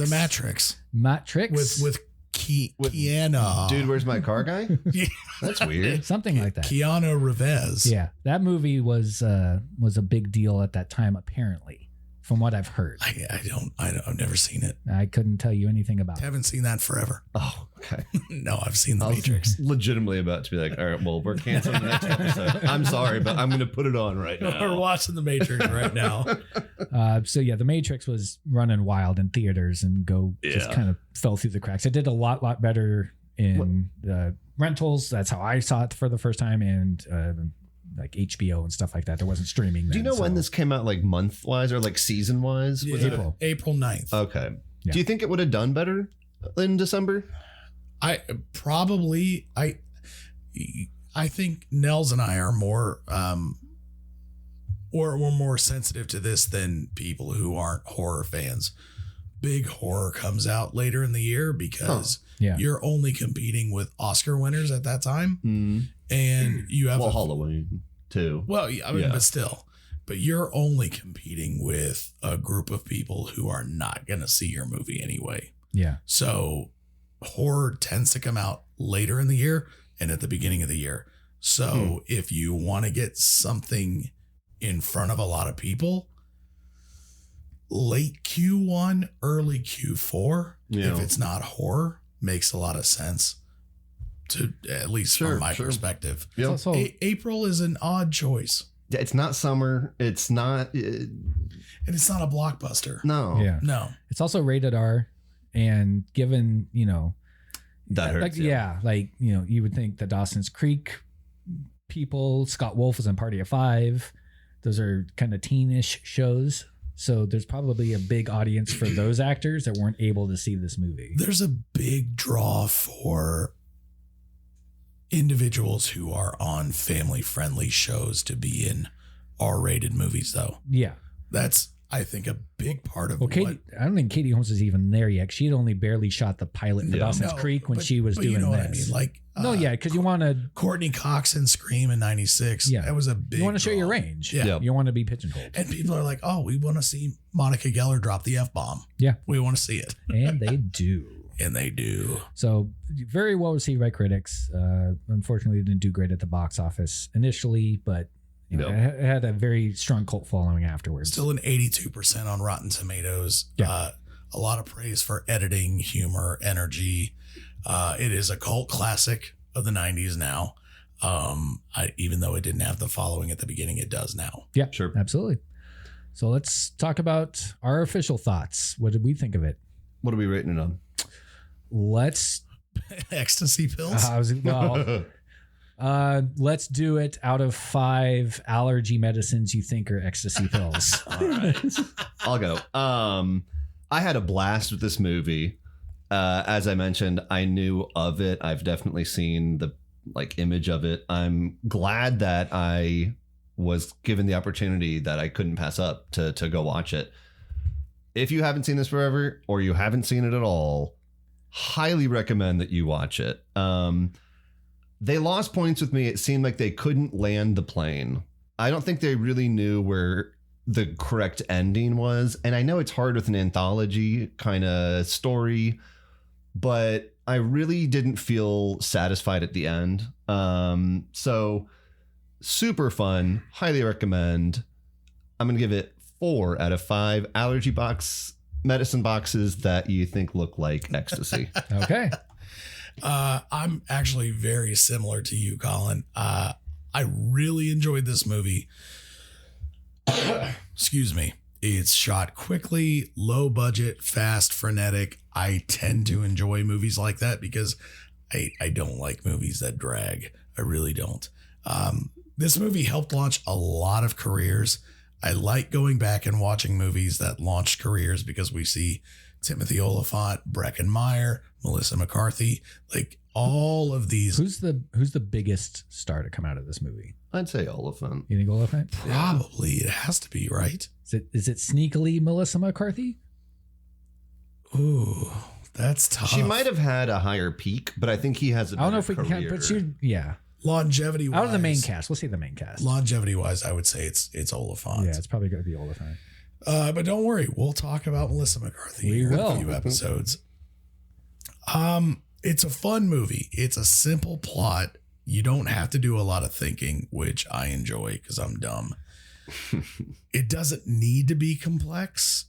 Matrix Matrix with Keanu. Dude, where's my car guy? Yeah. That's weird. something like that. Keanu Reeves. Yeah, that movie was a big deal at that time, apparently, from what I've heard. I've never seen it. I couldn't tell you anything about it. Haven't seen that forever. Oh, okay. No, I've seen The I was Matrix. legitimately about to be like, all right, well, we're canceling the next episode. I'm sorry, but I'm going to put it on right We're now. watching The Matrix right now. So yeah, The Matrix was running wild in theaters and just Yeah. kind of fell through the cracks. It did a lot better in the rentals. That's how I saw it for the first time, and like HBO and stuff like that. There wasn't streaming. Do you then, know when so- this came out, like month-wise or like season-wise? Was it April. April 9th. Okay. Yeah. Do you think it would have done better in December? I think Nels and I are more or we're more sensitive to this than people who aren't horror fans. Big horror comes out later in the year because Yeah. you're only competing with Oscar winners at that time, and you have Halloween too. Well, I mean, Yeah. but still, but you're only competing with a group of people who are not going to see your movie anyway. Yeah. So horror tends to come out later in the year and at the beginning of the year. So if you want to get something in front of a lot of people, late Q1, early Q4, Yeah. if it's not horror, makes a lot of sense to at least Sure, from my sure. perspective. Yeah. It's also, April is an odd choice, Yeah, it's not summer. It's not. and it's not a blockbuster. No. yeah. No, It's also rated R, and given That hurts. like you would think the Dawson's Creek people, Scott Wolf was in Party of Five. Those are kind of teenish shows. So there's probably a big audience for those actors that weren't able to see this movie. there's a big draw for individuals who are on family-friendly shows to be in R-rated movies, though. Yeah. That's, I think, a big part of Well, I don't think Katie Holmes is even there yet. She had only barely shot the pilot for Yeah. Dawson's Creek when she was doing you know this. what I mean? Like, because you want to Courtney Cox in Scream in '96. Yeah. that was a big. you want to show draw. your range. Yeah. Yep. You want to be pigeonholed, And people are like, "Oh, we want to see Monica Geller drop the F-bomb. Yeah. we want to see it," and they do. and they do. So very well received by critics. Unfortunately, it didn't do great at the box office initially, but No. it had a very strong cult following afterwards. Still an 82% on Rotten Tomatoes. Yeah. A lot of praise for editing, humor, energy. It is a cult classic of the 90s now. Even though it didn't have the following at the beginning, it does now. Yeah, Sure. absolutely. So let's talk about our official thoughts. What did we think of it? What are we rating it on? Let's Ecstasy pills. let's do it out of 5 allergy medicines you think are ecstasy pills. I'll go. I had a blast with this movie. As I mentioned, I knew of it. I've definitely seen the image of it. I'm glad that I was given the opportunity that I couldn't pass up to go watch it. If you haven't seen this forever, or you haven't seen it at all, highly recommend that you watch it. They lost points with me. It seemed like they couldn't land the plane. I don't think they really knew where the correct ending was. And I know it's hard with an anthology kind of story, but I really didn't feel satisfied at the end. So super fun. Highly recommend. I'm going to give it 4 out of 5 allergy box medicine boxes that you think look like ecstasy. Okay. I'm actually very similar to you, Colin. I really enjoyed this movie. Excuse me. It's shot quickly, low budget, fast, frenetic. I tend to enjoy movies like that because I don't like movies that drag. I really don't. This movie helped launch a lot of careers. I like going back and watching movies that launched careers because we see Timothy Olyphant, Breckin Meyer, Melissa McCarthy, like all of these. Who's the biggest star to come out of this movie? I'd say Oliphant. You think Oliphant? Probably. It has to be, right? Is it sneakily Melissa McCarthy? Ooh, that's tough. She might have had a higher peak, but I think he has a I don't know better if we can, career. but yeah. Longevity wise. Out of the main cast. We'll say the main cast. Longevity wise, I would say it's Oliphant. Yeah, it's probably going to be Oliphant. But don't worry, we'll talk about Melissa McCarthy We in will. a few episodes. It's a fun movie. It's a simple plot. You don't have to do a lot of thinking, which I enjoy because I'm dumb. It doesn't need to be complex.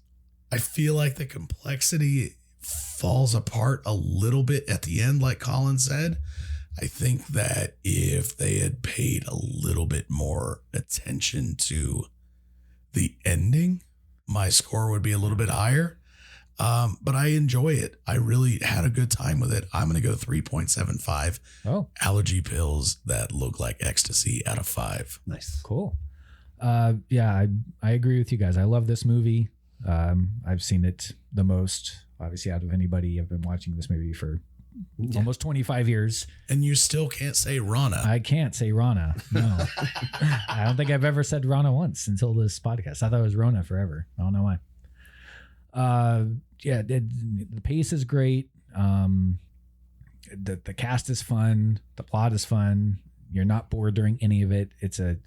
I feel like the complexity falls apart a little bit at the end, like Colin said. I think that if they had paid a little bit more attention to the ending, my score would be a little bit higher. But I enjoy it. I really had a good time with it. I'm going to go 3.75 allergy pills that look like ecstasy out of 5. Nice. Cool. Yeah, I agree with you guys. I love this movie. I've seen it the most, obviously, out of anybody. I've been watching this movie for almost 25 years. And you still can't say Rana. I can't say Rana. No. I don't think I've ever said Rana once until this podcast. I thought it was Rona forever. I don't know why. Yeah, the pace is great. The cast is fun. The plot is fun. You're not bored during any of it. It's a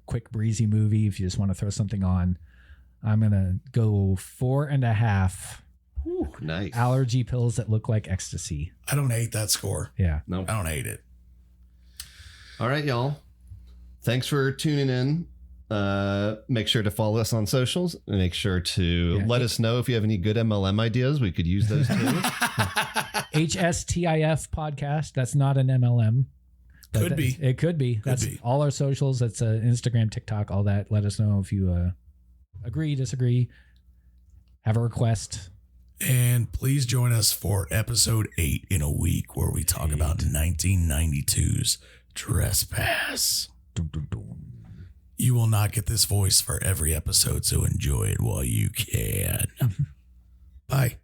quick, breezy movie if you just want to throw something on. I'm going to go 4.5. Ooh, nice. Allergy pills that look like ecstasy. I don't hate that score. Yeah. Nope. I don't hate it. All right, y'all. Thanks for tuning in. Make sure to follow us on socials and make sure to let us know if you have any good MLM ideas. We could use those too. HSTIF podcast. That's not an MLM. Could be. It could be. That's all our socials. That's Instagram, TikTok, all that. Let us know if you agree, disagree, have a request. And please join us for episode 8 in a week where we talk about 1992's Trespass. You will not get this voice for every episode, so enjoy it while you can. Bye.